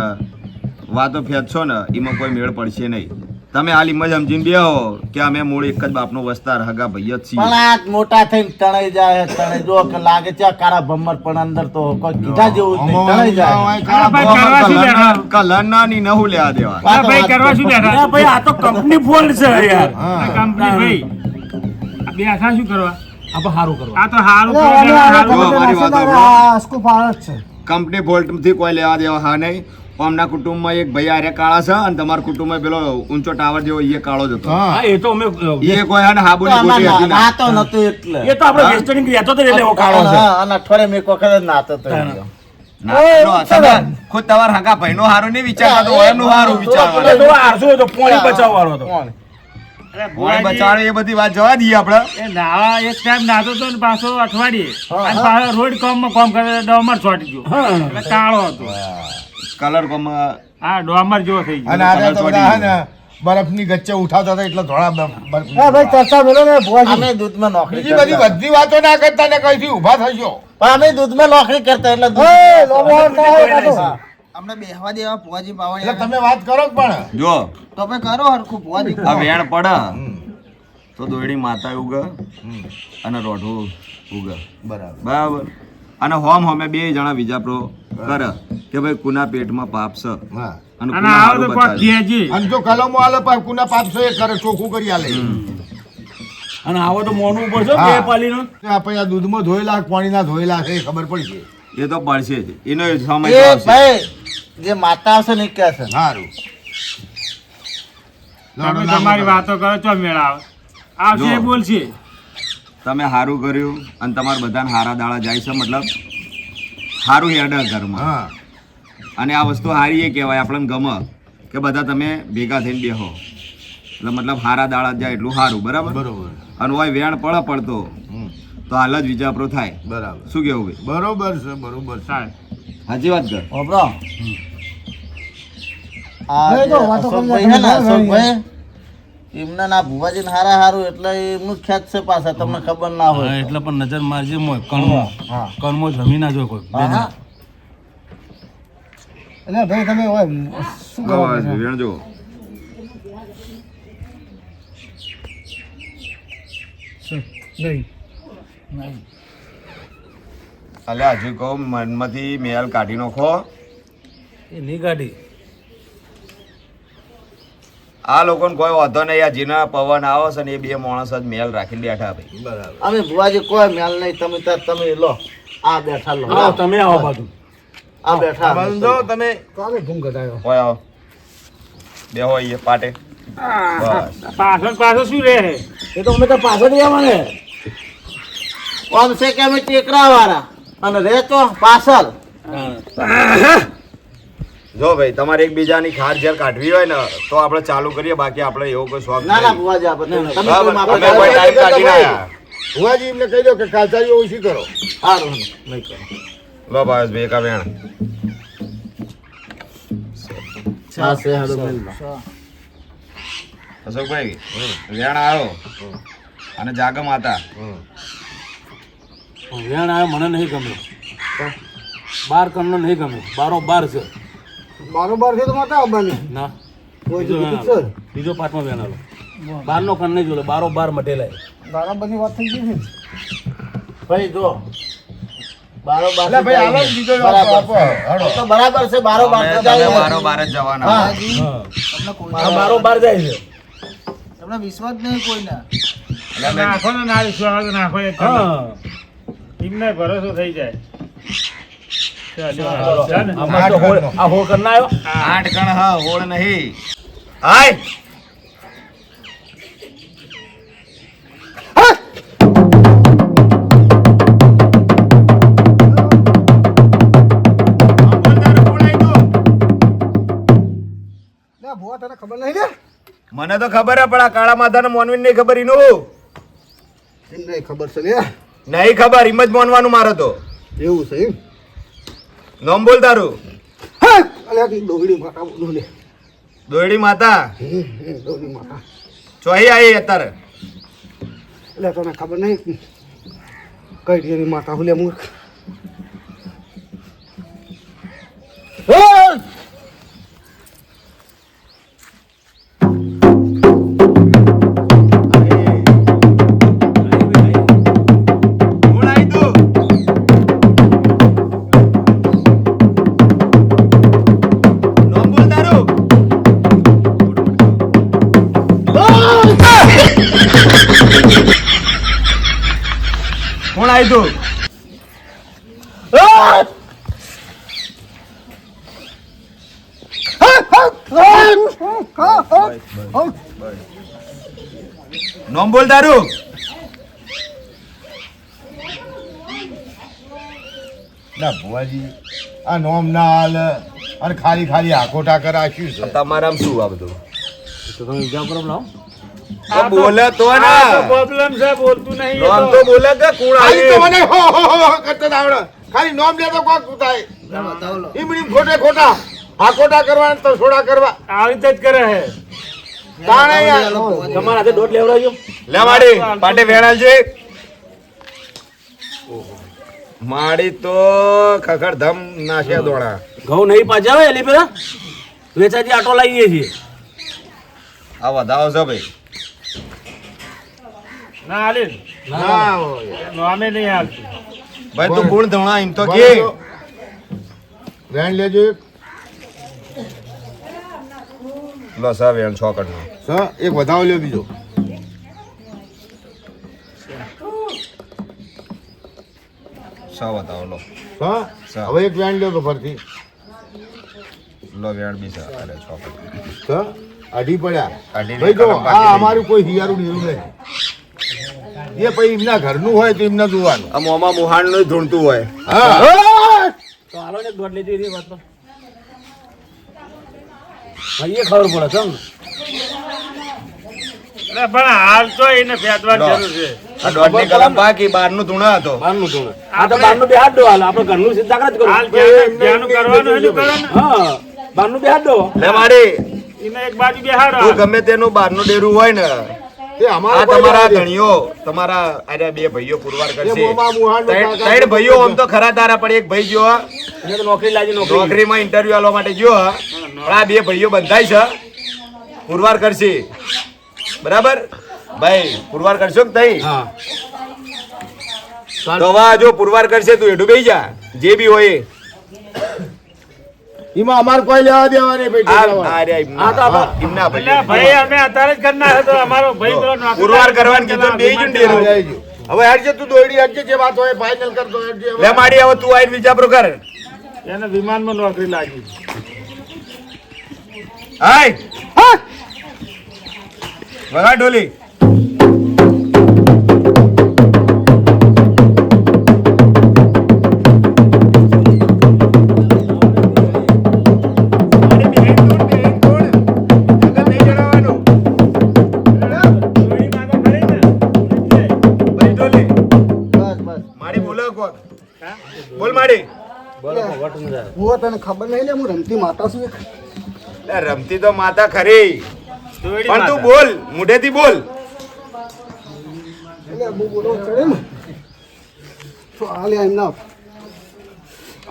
Speaker 6: વાતો ફેંચશો ને એમાં કોઈ મેળ પડશે નહીં તમે આ લીમજ સમજીને બેહો કે અમે મૂળ એક જ બાપનો વસ્તાર હગા ભાઈ જ
Speaker 3: પણ
Speaker 6: છીએ
Speaker 3: આ મોટા થઈને તણાઈ જાય તણાઈ જો કે લાગે છે આ કાળા ભમર પણ અંદર તો કોઈ કીધા જેવું જ નહીં તણાઈ જાય
Speaker 5: અરે ભાઈ કરવા શું બેઠા
Speaker 6: કલરના ની નહું લેવા દેવા
Speaker 5: અરે ભાઈ કરવા શું બેઠા
Speaker 2: અરે ભાઈ આ તો કંપની ફોલ્ડ છે યાર
Speaker 5: આ કંપની ભાઈ આ બેઠા શું કરવા
Speaker 2: આપણે સારું કરવા
Speaker 5: આ તો હારું
Speaker 4: એટલે અમે આરા
Speaker 6: જો,
Speaker 4: ગમે તે
Speaker 6: મારી વાત
Speaker 4: નાસ્તો
Speaker 6: સાંભળો.
Speaker 4: આ સ્કૂપ આવે જ છે
Speaker 6: કંપની ફોલ્ટ થી કોઈ લેવા દેવા હા નહીં અમના કુટુંબમાં એક ભાઈ આરે કાળા છે અને તમારા કુટુંબમાં પેલો ઊંચો ટાવર જેવો એ કાળો જ હતો
Speaker 1: હા
Speaker 2: હા એ તો અમે
Speaker 6: એ કોઈ હે ને
Speaker 3: તો
Speaker 6: હાબુની
Speaker 3: આમાં
Speaker 6: ગોટી હતી ના.
Speaker 3: નાતો નતું એટલે
Speaker 2: એ તો આપણે વેસ્ટર્નિંગ રહેતો તો એટલે એવો કાળો છે
Speaker 3: હા, અને અઠવાડિયામાં એક વખત જ નાતો તો એ રહ્યો.
Speaker 6: ના, નો, તમે ખુદ તમારા હગા ભાઈનો હારું નહીં વિચારતા તો એમનું હારું
Speaker 2: એટલે
Speaker 6: વિચારવાનું
Speaker 2: તો આરસો હતો પાણી બચાવવાનો હતો
Speaker 3: કોણ?
Speaker 5: અરે
Speaker 6: કોઈ
Speaker 5: ભુવાજી,
Speaker 6: બચાવે એ બધી વાત જવા દઈએ આપણે
Speaker 5: એ નાવા એક ટાઈમ નાતો તો ને પાછો અઠવાડિયે
Speaker 3: હા,
Speaker 5: અને
Speaker 3: હા.
Speaker 5: પાછો રોડ કામમાં કામ કરે ડોમર છોટી ગયો
Speaker 2: હા.
Speaker 5: એટલે કાળો હતો
Speaker 6: કલર કોમાં
Speaker 5: હા ડોમર જેવો થઈ ગયો
Speaker 1: અને આજે તો બધા હે ને બરફની ગચ્ચે ઉઠાવતા હતા એટલે ધોળા બરફ.
Speaker 4: એ ભાઈ ચર્ચા મેલો ને ભુવાજી
Speaker 3: અમે દૂધમાં નોકરી
Speaker 1: બીજી બધી
Speaker 3: કરતા.
Speaker 1: બધી વાતો ના કરતા ને કઈથી ઊભા થશો
Speaker 3: પણ અમે દૂધમાં નોકરી કરતા એટલે દૂધ-
Speaker 4: એ લોબો થાય કાઢો.
Speaker 3: હા.
Speaker 7: આપણે બેહવા દેવા ભુવાજી
Speaker 1: એટલે
Speaker 7: પાવડિયા
Speaker 1: તમે વાત કરો જ પણ
Speaker 6: જો
Speaker 7: તો આપણે કરો હરખું ભુવાજી
Speaker 6: આ વેણ પડે તો દોયડી માતા ઉગે અને રોઢું ઉગે
Speaker 1: બરાબર
Speaker 6: બરાબર અને હોમ હોમે બે જણા વિજાપરો કરે કે ભાઈ કુના પેટમાં પાપ છે
Speaker 1: હા
Speaker 6: અને
Speaker 5: અને
Speaker 6: કુના
Speaker 5: આવો
Speaker 6: હારું
Speaker 5: તો કોક
Speaker 6: બતાવે.
Speaker 5: કહેજે.
Speaker 1: અને જો કલમો આલે પણ કુના પાપ છે એ કરે ચોખ્ખું કરી આલે
Speaker 2: અને આવો તો મોનું પડશે
Speaker 1: હા.
Speaker 2: બે પાલીનો
Speaker 1: આ પછી આ દૂધમાં ધોયેલા પાણીના ધોયેલા છે એ ખબર પડશે
Speaker 6: એ તો પડશે જ એનો સમય
Speaker 3: એ
Speaker 6: તો આવશે.
Speaker 3: ભાઈ જે માતા આવશે ને એ કહેશે
Speaker 1: સારું
Speaker 5: તમે તમારી વાતો કરો ચો મેળા આવે આવશે
Speaker 6: જો.
Speaker 5: એ બોલશે
Speaker 6: તમે સારું કર્યું અને તમારા બધાને હારા દાડા જાય છે મતલબ સારું હેડે ઘરમાં
Speaker 1: હા
Speaker 6: અને આ વસ્તુ સારી એ કહેવાય આપણને ગમે કે બધા તમે ભેગા થઈને બેહો એટલે મતલબ હારા દાડા જાય એટલું સારું બરાબર
Speaker 1: બરોબર
Speaker 6: અને હોય વેણ પડતો
Speaker 1: હમ,
Speaker 6: તો હાલ જ વિચારો થાય
Speaker 1: બરાબર
Speaker 6: શું કેવું ભાઈ
Speaker 1: બરોબર છે બરોબર છે
Speaker 5: સાહેબ
Speaker 6: સાચી વાત કર
Speaker 3: હોભળો. આ
Speaker 4: નહીં
Speaker 3: જે
Speaker 4: તો વાતો કરી
Speaker 3: અશોકભાઈ હે ને,
Speaker 4: જાય.
Speaker 3: અશોકભાઈ, એમના ના ભુવાજી હારા હારું એટલે એમનું જ ખ્યાત છે પાછા તમને ખબર ના
Speaker 2: હા,
Speaker 3: હોય
Speaker 2: એટલે પણ નજર મારજે મોય કણમો
Speaker 3: હા.
Speaker 2: કણમો જમી ના જો કોઈ
Speaker 3: હા, હા.
Speaker 4: એટલે ભાઈ તમે ઓય શું કરો છો?
Speaker 6: વેણ જો
Speaker 4: નહીં
Speaker 6: અલ્યા હજુ કહું મનમાંથી મેલ કાઢી નાખો
Speaker 2: એ નહીં કાઢી
Speaker 6: આ લોકોને કોઈ વાંધો નહીં આ જીના પવન આવે છે ને એ બે માણસ જ મેલ રાખીને બેઠા ભાઈ
Speaker 1: બરાબર
Speaker 3: અમે ભુવાજી કોઈ મેલ નહીં તમે તાર તમે લો આ બેઠા લો
Speaker 2: આવો તમે આવો બાજુ
Speaker 3: આ બેઠા
Speaker 1: આ બાજુ જાઓ તમે.
Speaker 4: કાલે ભૂમ ગધાયો
Speaker 6: હોય આવો બેહો અહીંયા પાટે બસ
Speaker 5: પાછળ પાછળ શું રહે
Speaker 2: એ તો અમે તો પાછળ જવા ને
Speaker 3: આમ છે કે અમે ટેકરા વાળા અને રે તો પાછળ
Speaker 6: જો ભાઈ તમારે એકબીજાની ખાર જેલ કાઢવી હોય ને તો આપણે ચાલુ કરીએ બાકી આપણે એવો કોઈ શોખ
Speaker 3: ના ના
Speaker 6: નહીં.
Speaker 3: ભુવાજી આપણે તમે
Speaker 6: બરાબર,
Speaker 3: કેમ
Speaker 6: તમે
Speaker 3: આપણે
Speaker 6: કોઈ ટાઈમ કાઢી ના આયા.
Speaker 1: ભુવાજી એમને કહી દો કે ખાલસાજી ઓછી કરો.
Speaker 3: સારું નહીં કરો
Speaker 6: લો ભાવેશભાઈ એકા વેણ
Speaker 3: છા છે હાલો મેલ
Speaker 6: અશોકભાઈ વેણ આવ્યો અને જાગમ હતા
Speaker 2: વેણ આવ્યો મને નહીં ગમે 12 કણનો નહીં ગમે 12 છે
Speaker 4: બારોબાર છે તો માતા આવવાની
Speaker 2: ના
Speaker 4: કોઈ
Speaker 2: બીજો
Speaker 4: બીજું
Speaker 2: વેણ
Speaker 4: છે
Speaker 2: આલો. બીજો પાઠમાં વેણ આલો 12 નો કણ નહીં જોડે 12 મટેલા
Speaker 4: બારોબારની વાત થઈ ગઈ છે
Speaker 3: ભાઈ જો બારોબાર
Speaker 1: એટલે ભાઈ હાલો ને બીજો આપો, આપો. હાલો.
Speaker 3: તો બરાબર છે બારોબાર તો
Speaker 6: તમે
Speaker 3: જાય
Speaker 6: બારોબાર જ જવાના
Speaker 3: હા
Speaker 7: તમને કોઈ
Speaker 2: આ 12 જાય છે
Speaker 7: તમને વિશ્વાસ નહીં કોઈના
Speaker 6: એટલે અમે
Speaker 5: નાખો ને ના વિશ્વાસ નાખો એક
Speaker 2: હા
Speaker 5: એમને ભરોસો થઈ જાય ચાલો,
Speaker 2: ચાલો.
Speaker 5: ચાલ ને.
Speaker 2: આમાં તો આ હોળ કણ ના આવ્યો
Speaker 6: 8 કણ હા હોળ નહીં હાય
Speaker 4: ના ભુવા તને ખબર નહીં ને
Speaker 6: મને તો ખબર હે પણ આ કાળા માથાને મોનવીને નહીં ખબર એનું
Speaker 4: એમ નહીં ખબર છે લે
Speaker 6: નહીં ખબર એમ જ મોનવાનું મારે તો
Speaker 4: એવું છે એમ
Speaker 6: નોમ બોલ તારું
Speaker 4: હા અલ્યા કે દોહડી માતા બોલું લે
Speaker 6: દોયડી માતા
Speaker 4: દોહડી માતા
Speaker 6: ચોહી આવી અત્યારે
Speaker 4: એટલે તને ખબર નહીં કઈ દેવી માતા હું લે મૂર્ખ
Speaker 6: કોણ આવી તું નોમ બોલ તારું કોણ આવી તું નોમ બોલ તારું
Speaker 1: ના ભુવાજી આ નોમ ના હાલ અને ખાલી ખાલી આખોટા કરા શું છે
Speaker 6: તમારામાં શું આ બધું
Speaker 2: તો તમે બીજા પર લાવો
Speaker 6: તો બોલે તો ને
Speaker 5: પ્રોબ્લેમ છે બોલતું નહીં એ
Speaker 6: નોમ
Speaker 5: તો.
Speaker 6: તો બોલે કે કોણ
Speaker 1: ખાલી તો
Speaker 6: આવી
Speaker 1: મને હો હો હો હો કરતા જ આવડે. ખાલી નોમ લે તો કોક થાય
Speaker 7: બતાવો લો
Speaker 1: ઈમડી ખોટે ખોટા આખોટા કરવા તો થોડા કરવા
Speaker 5: આવી રીતે જ કરે છે
Speaker 1: તાણે યાર
Speaker 2: તમારા હાથે દોઢ લેવડાવજો
Speaker 6: લે માડી પાટે વેણાલ છે માડી તો ખખડ ધમ નાશ્યા દોણા
Speaker 2: ઘઉં નહીં પાછા હોય એલી પેલા વેચાતી આટો લાવીએ છીએ
Speaker 6: આ વધાવો છે ભાઈ
Speaker 5: ના હાલી
Speaker 1: ના
Speaker 5: નોમે નહીં હાલતું
Speaker 6: ભાઈ તું કોણ ધોણા એમ તો કે
Speaker 1: વેણ લેજો એક.
Speaker 6: લો સા વેણ છોકટ નો
Speaker 1: સર એક વધાવો લ્યો બીજો
Speaker 6: સા વધાવો લો
Speaker 1: સર હવે એક વેણ લ્યો તો ફરતી
Speaker 6: લો વેણ બી સા અરે છોકટ
Speaker 1: સર અઢી પડ્યા
Speaker 6: અઢી
Speaker 1: ભાઈ જો
Speaker 6: કલમ બાકી
Speaker 1: આ
Speaker 6: નહીં.
Speaker 1: અમારું કોઈ હિયારું ડીરું નહીં એ પછી એમના ઘરનું હોય તો એમને જોવાનું
Speaker 6: આ મોમાં મુહાણ નું ધૂણતું હોય
Speaker 1: હા
Speaker 2: તો હાલો ને દોઢ લેતી રહી વાત તો ભાઈ એ ખબર પડે છે
Speaker 5: અરે પણ હાલ તો એને ફેંદવાની
Speaker 6: લો.
Speaker 5: જરૂર છે
Speaker 6: આ દોઢની કલમ બાકી બારનું ધૂણા હતો
Speaker 2: બહારનું ધોણે આ તો બહારનું બે હાથ દો હાલ આપણે ઘરનું સીધા જ કરો
Speaker 5: હાલ જ્યાંનું કરવાનું એનું કરો ને
Speaker 2: હા બહારનું બે હાથ દો
Speaker 6: લે માડી
Speaker 5: એને એક બાજુ બેહાડો
Speaker 6: તું ગમે તેનું બારનું ડેરું હોય ને
Speaker 1: તે
Speaker 6: આ
Speaker 1: અમારા
Speaker 6: તમારા ધણીઓ તમારા અરે બે ભાઈઓ પુરવાર
Speaker 1: એ
Speaker 6: કરશે
Speaker 1: મોમાં મુહાણનું
Speaker 6: ત્રણ
Speaker 1: કાકા
Speaker 6: ત્રણ ભાઈઓ આમ તો ખરા તારા પણ એક ભાઈ જો
Speaker 2: એને તો નોકરી લાગી નોકરી
Speaker 6: નોકરીમાં ઇન્ટરવ્યુ આલવા માટે ગયો પણ આ બે ભાઈઓ બંધાય છે પુરવાર કરશે બરાબર ભાઈ પુરવાર કરશો કે તઈ
Speaker 2: હા
Speaker 6: તો હવે જો પુરવાર કરશે તું એડું બેહી જા જે બી હોય એ.
Speaker 1: એમાં અમારે કોઈ લેવા દેવા નહીં ભાઈ
Speaker 6: આ
Speaker 1: ટેકરાવાળા.
Speaker 6: આ રહ્યા એમના- એમના
Speaker 5: એટલે
Speaker 6: ભાઈઓ.
Speaker 5: ભાઈ અમે અત્યારે જ કરી નાખે તો અમારો ભાઈ પેલો નોકરી
Speaker 6: પુરવાર કરવાનું કીધું બે જ ડેરું
Speaker 1: આવી જાઓ. હવે હેડજે તું દોયડી હેડજે, જે વાત હોય ફાઇનલ કરતો હેડજે હવે.
Speaker 6: લે માડી હવે તું આઈને વિચારો કર.
Speaker 5: એને વિમાનમાં નોકરી લાગી.
Speaker 6: હાય વગા ઢોલી. બોલ માડી.
Speaker 4: હું તને ખબર નહીં લે, હું રમતી માતા છું એક.
Speaker 6: લે, રમતી તો માતા ખરી,
Speaker 5: દોયડી
Speaker 6: પણ તું
Speaker 5: માતા.
Speaker 6: બોલ, મુઢેથી બોલ.
Speaker 4: એટલે બહુ બોલવો ચડે ને તો હાલે એમના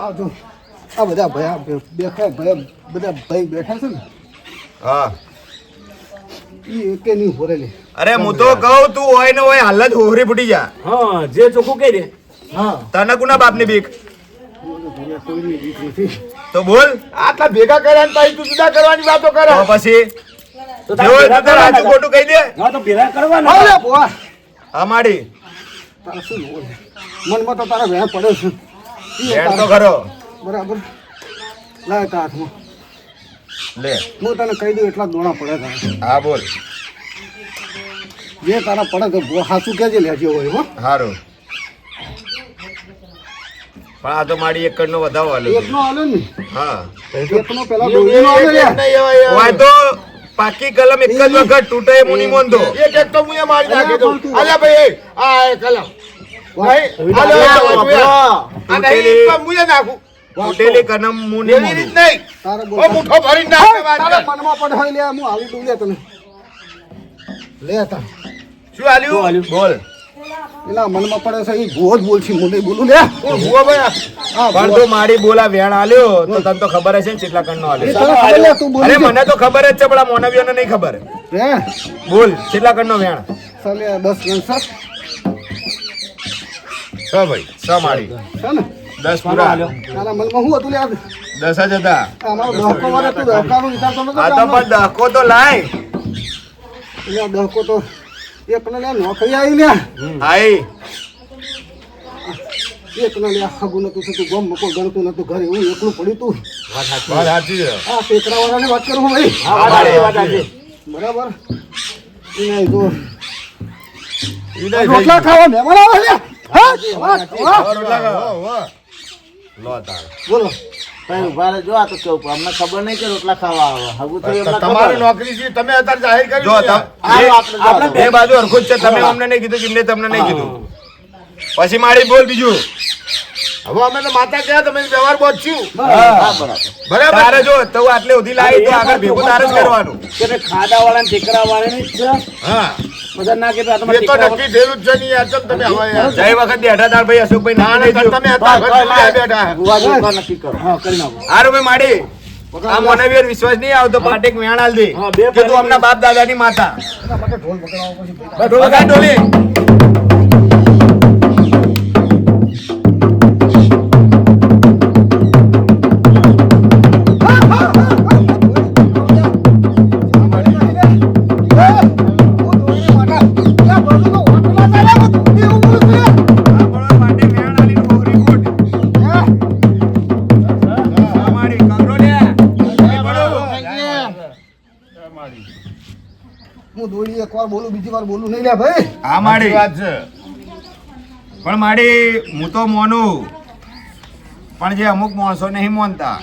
Speaker 4: આ જો આ બધા ભયા બેઠા ભયા બધા ભાઈ બેઠા છે ને
Speaker 6: હા
Speaker 4: એ એકે નહીં હોરેલી.
Speaker 6: અરે હું તો કહું તું હોય ને હોય હાલ જ હોરી ફૂટી જા.
Speaker 2: હા જે ચોખ્ખું કહી દે.
Speaker 4: હા
Speaker 6: તને કુના બાપની બીક?
Speaker 4: કોઈની બીક નથી.
Speaker 6: તો બોલ.
Speaker 1: આટલા ભેગા કર્યા ને પછી તું જુદા કરવાની વાતો કરે.
Speaker 6: તો પછી
Speaker 2: તો
Speaker 6: જે હોય તું તારે આજુ ખોટું કહી દે.
Speaker 2: હા તો ભેરા કરવાના.
Speaker 4: અરે બોવા
Speaker 6: હા માડી
Speaker 4: તારા શું હોય? મનમાં તો તારા વેણ પડે છે ઈ
Speaker 6: બેન તો
Speaker 4: તારા-
Speaker 6: ખરો.
Speaker 4: બરાબર લાય તારા હાથમાં.
Speaker 6: લે
Speaker 4: હું તને કહી દઉં એટલા જ દોણા પડે તારા.
Speaker 6: હા બોલ.
Speaker 4: જે તારા પડે તો બહુ સાચું કહેજે લેજે હોય હો.
Speaker 6: હારું. પણ આ તો માડી એક કડનો વધાવો આલ્યો છે.
Speaker 4: એકનો આલે ને
Speaker 6: હા
Speaker 4: એકનો પેલા દોરીનો આલે લે.
Speaker 6: હોય તો પાકી કલમ એક જ વખત તૂટે એ મુની મોંધો.
Speaker 1: એક એક તો હું એ મારી નાખી દઉં.
Speaker 4: અલ્યા, પણ તું-
Speaker 1: અલ્યા ભાઈ આ એ કલમ ભાઈ હાલો, હાલો, હાલો. આ નહીં તો હું એ નાખું.
Speaker 6: તૂટેલી કલમ મુની
Speaker 1: એવી રીત
Speaker 6: મોંધો.
Speaker 1: નહીં.
Speaker 4: તારે બોલ.
Speaker 1: ઓ મુઠ્ઠો ભરીને નાખે વાત
Speaker 4: તારા
Speaker 1: કર.
Speaker 4: મનમાં પડે હોય લે હું આવી દઉં લે તને લે તાર
Speaker 1: શું આલ્યું?
Speaker 6: બોલ.
Speaker 4: એના મનમાં પડે છે એ ભૂવો જ બોલશે હું નહીં બોલું લે.
Speaker 1: હું ભૂવો ભાઈ
Speaker 4: હા
Speaker 6: પણ
Speaker 4: ભૂવો.
Speaker 6: તું મારી બોલા વેણ આલ્યો તો તને તો ખબર હશે ને કેટલા કણનો
Speaker 4: એ
Speaker 6: આલ્યો.
Speaker 4: તને ખબર લે તું બોલી
Speaker 6: અરે
Speaker 4: જા.
Speaker 6: મને તો ખબર જ છે પણ આ મોનવીઓને નહીં ખબર.
Speaker 4: હે
Speaker 6: બોલ કેટલા કણનો વેણ?
Speaker 4: ચાલે 10 ગણ સર
Speaker 6: છ ભાઈ છ મારી
Speaker 4: છે ને
Speaker 6: 10 પૂરા.
Speaker 4: તારા મનમાં શું હતું લે આ?
Speaker 6: 10 જ હતા.
Speaker 4: અમારો દહકો વાળા તું દહકાનું વિચારતો નતો
Speaker 6: આ તો
Speaker 4: કે
Speaker 6: પણ દહકો તો લાય.
Speaker 4: એટલે આ દહકો તો એકને લે નોકરી આવી લે
Speaker 6: આઈ
Speaker 4: એકને લે હગું નતું થતું ગમ મકો ગણતું નતું ઘરે એવું એકલું પડ્યું તું
Speaker 1: વાત સાચી છે.
Speaker 4: આ ટેકરા વાળાની વાત કરું ભાઈ બરાબર એને જો
Speaker 1: ઈ નહીં
Speaker 4: રોટલા ખાવા મહેમાન આવે લે હા વાત વાહ.
Speaker 1: રોટલા ખાવા. હો, હો.
Speaker 6: લો તાર.
Speaker 4: બોલો
Speaker 3: ભાઈ ઉભા રહેજો, આ તો કેવું અમને ખબર નહીં કે રોટલા ખાવા આવે હગું થયું એમને
Speaker 1: તમારી
Speaker 3: ખબર.
Speaker 1: નોકરી છે તમે અત્યારે જાહેર કરી
Speaker 6: જો
Speaker 1: દીધી.
Speaker 3: આપણે
Speaker 6: બે બાજુ હરખું જ છે. તમે અમને નહીં કીધું કિમને તમને નહીં કીધું. પછી મારી બોલ બીજું.
Speaker 1: હવે અમે તો માતા ગયા તમે વ્યવહાર પહોંચ્યું
Speaker 3: હા, બરાબર.
Speaker 1: બરાબર
Speaker 6: તારે જો તો આટલે સુધી લાવી તો આગળ ભેગું તારે જ કરવાનું.
Speaker 2: કે ભાઈ ખાડા વાળા ઠેકરા વાળા જ છે.
Speaker 1: હા
Speaker 2: બધા ના કે આ
Speaker 1: એ
Speaker 2: તમારે
Speaker 1: તો નક્કી થયેલું જ છે નહીં યાર ચમ તમે હવે યાર.
Speaker 6: જય વખત બેઠા તાર ભાઈ અશોકભાઈ
Speaker 1: ના,
Speaker 6: નામ
Speaker 1: ના,
Speaker 6: લેજો.
Speaker 1: તમે હતા
Speaker 3: બસ,
Speaker 1: ઘર
Speaker 3: બસ,
Speaker 1: સુધી બેઠા
Speaker 3: ભુવાજી ઉપર નક્કી કરો.
Speaker 2: હા કરી નાખો.
Speaker 6: હારું ભાઈ માડી આ મોનવીર વિશ્વાસ નહીં આવતો પાટેક વેણ આલ દે
Speaker 2: હા, બે
Speaker 6: કે તું અમના બાપ દાદાની માતા.
Speaker 4: એના માટે ઢોલ બકરાવો પછી
Speaker 6: વગા ડોલી. આપણો પાટેક વેણ આલીને હોરી ફૂટ. હા, માડી કંગરો લે. એ પડો.
Speaker 4: હું દોડી એક વાર બોલું બીજી વાર બોલું નહીં લે ભાઈ
Speaker 6: હા માડી
Speaker 1: વાત છે
Speaker 6: પણ માડી હું તો મોનું પણ જે અમુક માણસો નહીં મોનતા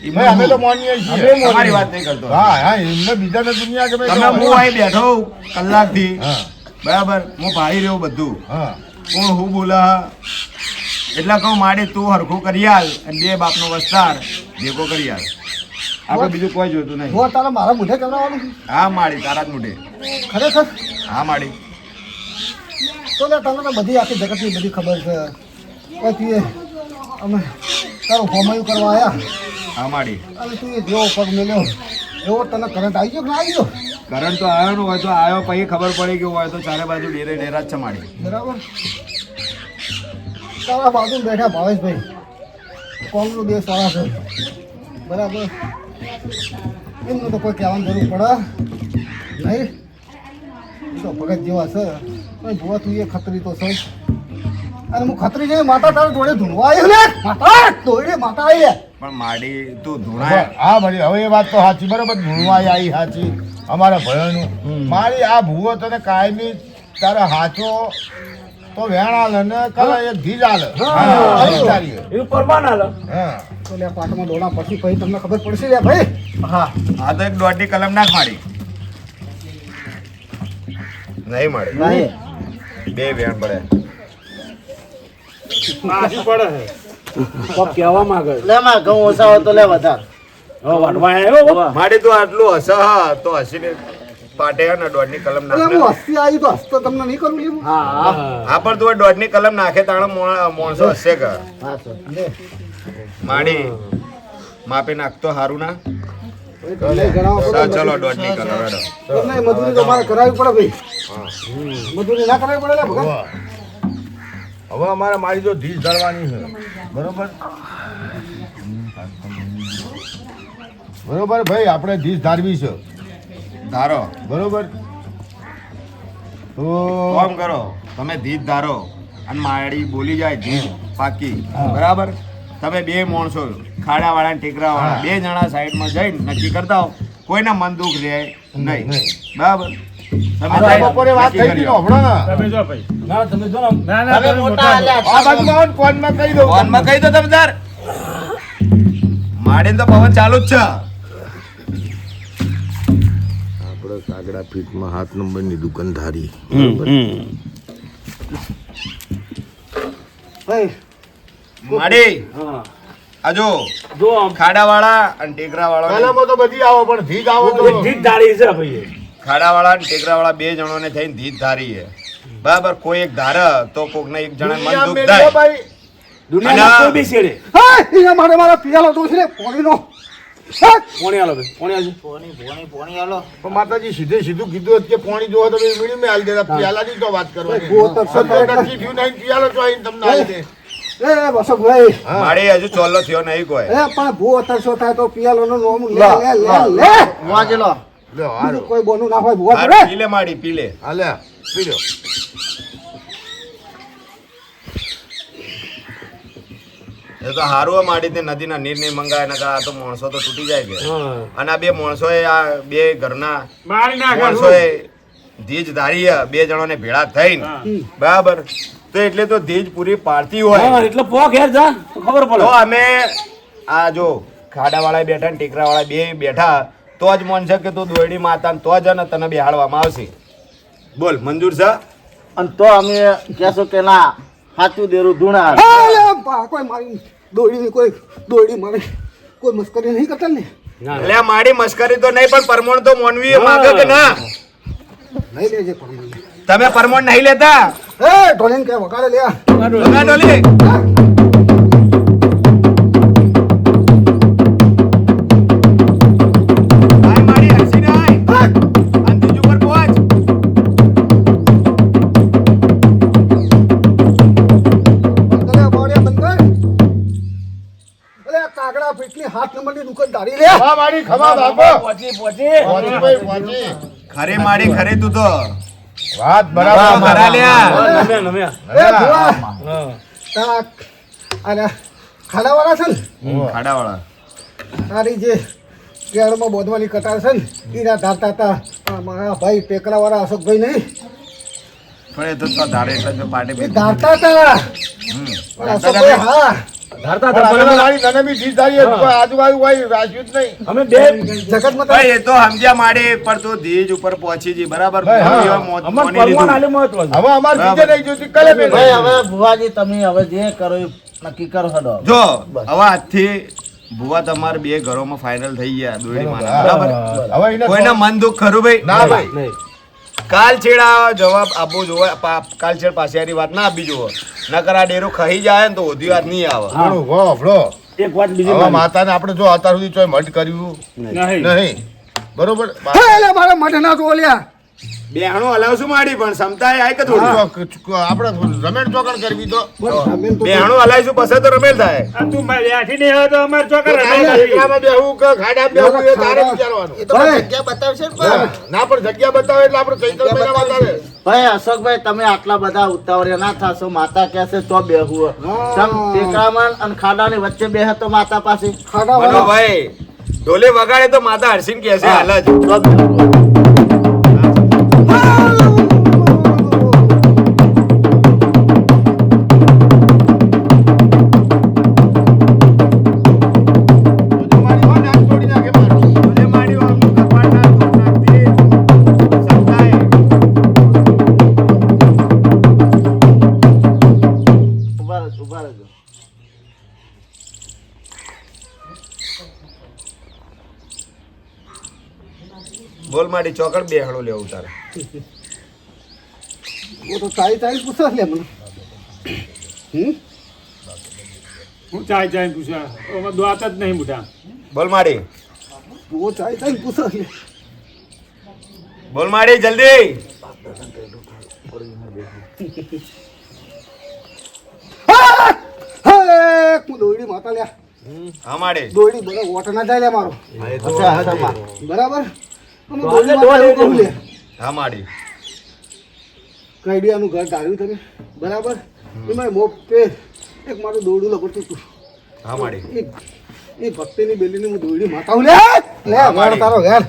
Speaker 6: ઈ
Speaker 1: ભાઈ અમે તો
Speaker 6: મોનું.
Speaker 1: માનીએ છીએ
Speaker 6: તમારી વાત નહીં કરતો.
Speaker 1: હા હા એમને બીજાને દુનિયા ગમે
Speaker 6: તમે હું અહીં બેઠો કલાકથી
Speaker 1: હા
Speaker 6: બરાબર હું ભાળી રહ્યો બધું
Speaker 1: હા
Speaker 6: કોણ હું બોલા એટલે કહું માડી તું હરખું કરી આલ અને બે બાપનો વસ્તાર ભેગો કરી આલ. આપણે બીજું કોઈ જોતું નહીં.
Speaker 4: જો તારે મારા મુઢે કરાવવાનું છે?
Speaker 6: હા માડી તારા જ મોઢે.
Speaker 4: ખરેખર
Speaker 6: હા માડી
Speaker 4: તો લે તને તો બધી આખી જગતની બધી ખબર છે પછી અમે તારું હોમયું કરવા આવ્યા
Speaker 6: હા માડી
Speaker 4: અને તું એ જેવો પગ મેલ્યો એવો તને કરંટ આવી ગયો કે ના આવી ગયો
Speaker 6: કરંટ તો આવ્યો ને હોય તો આવ્યો પછી ખબર પડી ગયો હોય તો ચારે બાજુ ડેરે ડેરા જ છે માડી.
Speaker 4: બરાબર તારા બાજુ બેઠા ભાવેશભાઈ કોંગ્રેસ દેશવાળા છે બરાબર એમનું તો કોઈ કહેવાની જરૂર પડે નહીં એ તો ભગત જેવા છે ભાઈ ભુવા તું એ ખતરી તો છે અને હું ખતરી છે માતા તારા જોડે ધૂણવા આવ્યો ને માતા દોડે માતા આવી લે
Speaker 6: પણ માડી તું ધૂણાય
Speaker 1: હા ભાઈ હવે એ વાત તો સાચી બરોબર ધૂણવાઈ આવી સાચી અમારા ભયોનું મારી આ ભૂવો તને કાયમી તારા હાચો તો વેણ આલે ને કરે એક ધીજ આલે તારી
Speaker 2: એનું પરમાન હાલ
Speaker 1: હા
Speaker 4: તો લે પાટમાં ડોલા પછી પછી તમને ખબર પડશે લે ભાઈ
Speaker 3: હા
Speaker 6: આ તો એક દોઢની કલમ નાખ માડી નહીં મળે
Speaker 3: નહીં
Speaker 6: બે વેણ પડે
Speaker 5: માસી પડે છે
Speaker 2: કોક કહેવા માંગે
Speaker 3: લે માં ઘઉં ઓછા હોય તો લે વધારે
Speaker 2: હવે વાટવા આવ્યો
Speaker 6: માડી તું આટલું હસ હા તો હસીને પાટે હે ને દોઢની કલમ
Speaker 4: એટલે
Speaker 6: નાખ
Speaker 4: હું હસ્તી આવી તો હસતો તમને નહીં કરું લેવું
Speaker 6: હા પણ તું દોઢની કલમ નાખે તાણે માણસો હસે કે
Speaker 3: હા સર
Speaker 6: માડી માપે નાખતો હારું ના
Speaker 4: તમને જણાવો
Speaker 6: સા ચલો દોઢની કલમ હેડો
Speaker 4: તમને મજૂરી તો મારે કરાવવી પડે ભાઈ મજૂરી ના કરાવવી પડે લે ભગત
Speaker 1: હવે અમારે મારી જો ધીજ ધરવાની છે બરોબર બરોબર ભાઈ આપણે ધીજ ધારવી છે
Speaker 6: ધારો
Speaker 1: બરોબર તો
Speaker 6: કોમ કરો તમે ધીજ ધારો અને માડી બોલી જાય ધીજ પાકી બરાબર તમે બે માણસો ખાડા વાળા ટેકરા વાળા બે જણા સાઈડમાં જઈને નક્કી કરતા હો કોઈના મન દુઃખ રહે નહીં બરાબર તમે
Speaker 1: આજે
Speaker 6: જઈને
Speaker 1: બપોરે વાત
Speaker 6: નક્કી
Speaker 1: થઈ
Speaker 6: કરી
Speaker 1: હતી
Speaker 6: લો.
Speaker 1: ને હમણાં
Speaker 5: તમે જો ભાઈ
Speaker 2: ના તમે જો ને
Speaker 5: ના ના તમે મોટા
Speaker 1: આ બાજુમાં આવો ને ફોનમાં કહી દઉં
Speaker 6: ફોનમાં કહી દો તમે તાર માડીને તો પવન ચાલુ જ છે
Speaker 1: આપણે કાગડા ફીટમાં 7 નંબરની દુકાન ધારી
Speaker 4: ભાઈ
Speaker 6: માડી
Speaker 2: હા
Speaker 6: આ જો
Speaker 2: જો આમ
Speaker 6: ખાડા વાળા અને ટેકરા વાળા
Speaker 1: કલમો તો બધી આવો પણ ધીજ આવો તો
Speaker 2: જીત ધારી છે ભાઈ
Speaker 6: ખાડા વાળા અને ટેકરા વાળા બે જણોને થઈને ધીજ ધારી છે બરાબર કોઈ એક ધારે તો કોકને એક જણા મન
Speaker 1: દુનિયા
Speaker 6: દુઃખ
Speaker 1: મેં
Speaker 6: થાય
Speaker 1: જો ભાઈ
Speaker 2: દુનિયામાં કોઈ બી છેડે
Speaker 4: હા અહીંયા મારે મારા પિયાલો તો છે ને પોણીનો હા
Speaker 2: પોણી હાલો ભાઈ પોણી હાલજો
Speaker 3: પોણી હાલો
Speaker 1: પણ માતાજી સીધે સીધું કીધું હતું કે પાણી જોવો તો વીડી મેં હાલ દેતા પિયાલાની તો વાત કરવાની
Speaker 4: ભાઈ, બહુ તરસો થાય.
Speaker 1: નથી થયું નહીં પિયાલો તો આઈને તમને હાલી દે
Speaker 4: એ બસકભાઈ
Speaker 6: માડી હજુ ચોલ્લો થયો નહીં કોઈ
Speaker 4: એ પણ ભૂ અતરસો થાય તો પિયાલો નું નોમ લે લે લે લે
Speaker 3: વાંચી લો
Speaker 1: લ્યો
Speaker 4: બીજું
Speaker 1: હારો
Speaker 4: કોઈ બોનું ના હોય ભૂવા
Speaker 6: હારું,
Speaker 4: જોડે
Speaker 6: પીલે માડી પીલે
Speaker 1: હાલે પીજો
Speaker 6: એ તો હારું માડી તે નદીના નીર નહીં મંગાય નકર આ તો માણસો તો તૂટી જાય કે અને આ બે માણસોએ આ બે ઘરના
Speaker 5: મારી નાખે
Speaker 6: માણસોએ ધીજ ધારી બે જણોને ભેળા થઈને બરાબર તો એટલે તો ધીજ પૂરી પાડતી
Speaker 2: હા
Speaker 6: હોય
Speaker 2: એટલે પોક હેર જા તો ખબર પડે
Speaker 6: તો અમે આ જો ખાડા વાળા બેઠા ને ટેકરા વાળા બે બેઠા તો જ મન છે કે તું દોયડી માતા તો જ ને તને બેહાડવામાં આવશે બોલ મંજૂર છે
Speaker 3: અને તો અમે કહેશું કે ના સાચું દેરું ધૂણા
Speaker 4: હા લે બા, કોઈ મારી દોડી કોઈ દોડી મારી કોઈ મસ્કરી નહીં કરતા ને
Speaker 6: એટલે આ માડી મસ્કરી તો નહીં પણ પરમોણ તો મોનવી માંગે કે ના
Speaker 4: નહીં લેજે પણ
Speaker 6: તમે પરમોણ નહીં લેતા
Speaker 4: એ ઢોલીને કે વગાડે લે
Speaker 6: લગા ડોલી આય માડી હસીને આય અને બીજું પર પહોંચ
Speaker 4: અરે બોડિયા બંધ કર અરે આ કાગડા પીટલી 7 નંબરની દુકાન ધારી લે
Speaker 1: ખમા માડી ખમા બાપો
Speaker 2: પહોંચી પહોંચી
Speaker 1: પહોંચી ભાઈ પહોંચી
Speaker 6: ખરે માડી ખરે તું તો
Speaker 1: વાત બરાબર
Speaker 6: મારા લ્યા
Speaker 2: નમ્યા નમ્યા
Speaker 4: એ ભુવા
Speaker 2: હા
Speaker 4: તા આના ખાડાવાળા છે ને
Speaker 6: ખાડા વાળા
Speaker 4: તારી જે કેળમાં બોધવાની કટાર છે ને એના ધારતા હતા આ મારા ભાઈ ટેકરાવાળા અશોકભાઈ નહીં
Speaker 6: પણ એ તો તો ધારે એટલે જ પાટે
Speaker 4: એ ધારતા હતા પણ અશોકભાઈ હા
Speaker 2: ધારતા
Speaker 1: પણ
Speaker 2: હતા
Speaker 1: અમે મારી નને બી ધીજ ધારી હતી, કોઈ આજુબાજુ કોઈ રાખ્યું જ નહીં
Speaker 2: અમે બે
Speaker 4: જગતમાં તો
Speaker 6: ભાઈ એ તો સમજ્યા માડી પર તું ધીજ ઉપર પહોંચી જી બરાબર
Speaker 1: ભાઈ, હા.
Speaker 6: એવા મોત
Speaker 2: અમર
Speaker 6: મોની
Speaker 2: પરમાન
Speaker 6: લીધું.
Speaker 2: આલે મહત્વ છે.
Speaker 1: હવે અમારે બીજે નહીં જોતી કલે બે
Speaker 3: ભાઈ હવે ભુવાજી તમે હવે જે કરો એ નક્કી કરો હડો
Speaker 6: જો હવે આજથી ભુવા તમારે બે ઘરોમાં ફાઇનલ થઈ ગયા દોયડી માના બરાબર
Speaker 1: હવે એને
Speaker 6: કોઈના મન દુઃખ ખરું ભાઈ
Speaker 1: ના ભાઈ
Speaker 2: નહીં
Speaker 6: કાલ છેડા જવાબ આપવો જોવે કાલ છેડ પાછળની વાત ના આપી જોવો નકર આ ડેરો ખાઈ જાય ને તો ઓધી વાત નહીં આવે
Speaker 1: ઘણું વાપરો
Speaker 2: એક વાત બીજી
Speaker 1: હવે
Speaker 2: માની.
Speaker 1: માતાને આપણે જો અત્યાર સુધી ચોય મઢ કર્યું
Speaker 5: નહીં
Speaker 1: નહીં બરોબર
Speaker 4: હે લે મારા માટે ના તો ઓલ્યા
Speaker 6: બેહણું હલાવશું માડી પણ ક્ષમતા આય કે થોડી
Speaker 1: આપણે રમેણ ચોકડ કરવી તો
Speaker 6: બેહણું હલાવીશું પછી તો રમેલ થાય
Speaker 5: આ તું બેઠી નહીં હોય તો અમારે ચોકર
Speaker 1: ટેકરામાં બેહવું કે ખાડામાં બેહવું એ તારે વિચારવાનું.
Speaker 7: એ તો જગ્યા બતાવશે ને પણ.
Speaker 1: ના પણ જગ્યા બતાવે એટલે આપણે ચૈત્ર મહિનામાં બતાવે.
Speaker 3: ભાઈ અશોકભાઈ તમે આટલા બધા ઉતાવળિયા ના થાશો માતા કહેશે તો બેહવું ચમ ટેકરામાં અને ખાડાની વચ્ચે બેહે તો માતા પાસે
Speaker 4: ખાડા
Speaker 6: બનો
Speaker 4: વાળા
Speaker 6: ભાઈ ઢોલે વગાડે તો માતા હરસિન કહે છે હાલ જ
Speaker 3: તો બેહવું.
Speaker 1: મારી હો નાક તોડી નાખે મારો.
Speaker 6: ઢોલે માડી આમનું કપાળના ધોળના તેલ, ક્ષમતાએ.
Speaker 3: ઉભા રહેજો.
Speaker 6: બોલ માડી ચોકડ બેહણું લેવું તારે
Speaker 4: वो तो चाई पूछा ले મને
Speaker 5: હું ચાય ચાય પૂછા ઓમાં દોત જ નહીં મોટા
Speaker 6: બોલ માડી
Speaker 4: वो चाई पूछा ले
Speaker 6: બોલ માડી જલ્દી
Speaker 4: હે હું દોડી માતા લ્યા
Speaker 6: હા માડી
Speaker 4: દોડી બોલે વોટ ના જાય લે મારો
Speaker 3: અચ્છા હા તમા
Speaker 4: બરાબર હું દોડી માતા કહું લે
Speaker 6: હા માડી
Speaker 4: કઈડિયાનું ઘર ધાર્યું તમે બરાબર એમાં મોપે એક મારું દોડું લપડતું હતું
Speaker 6: હા માડી
Speaker 4: એ ભક્તિની બેલીની હું દોડી માતા લે લે ઘર તારો ઘર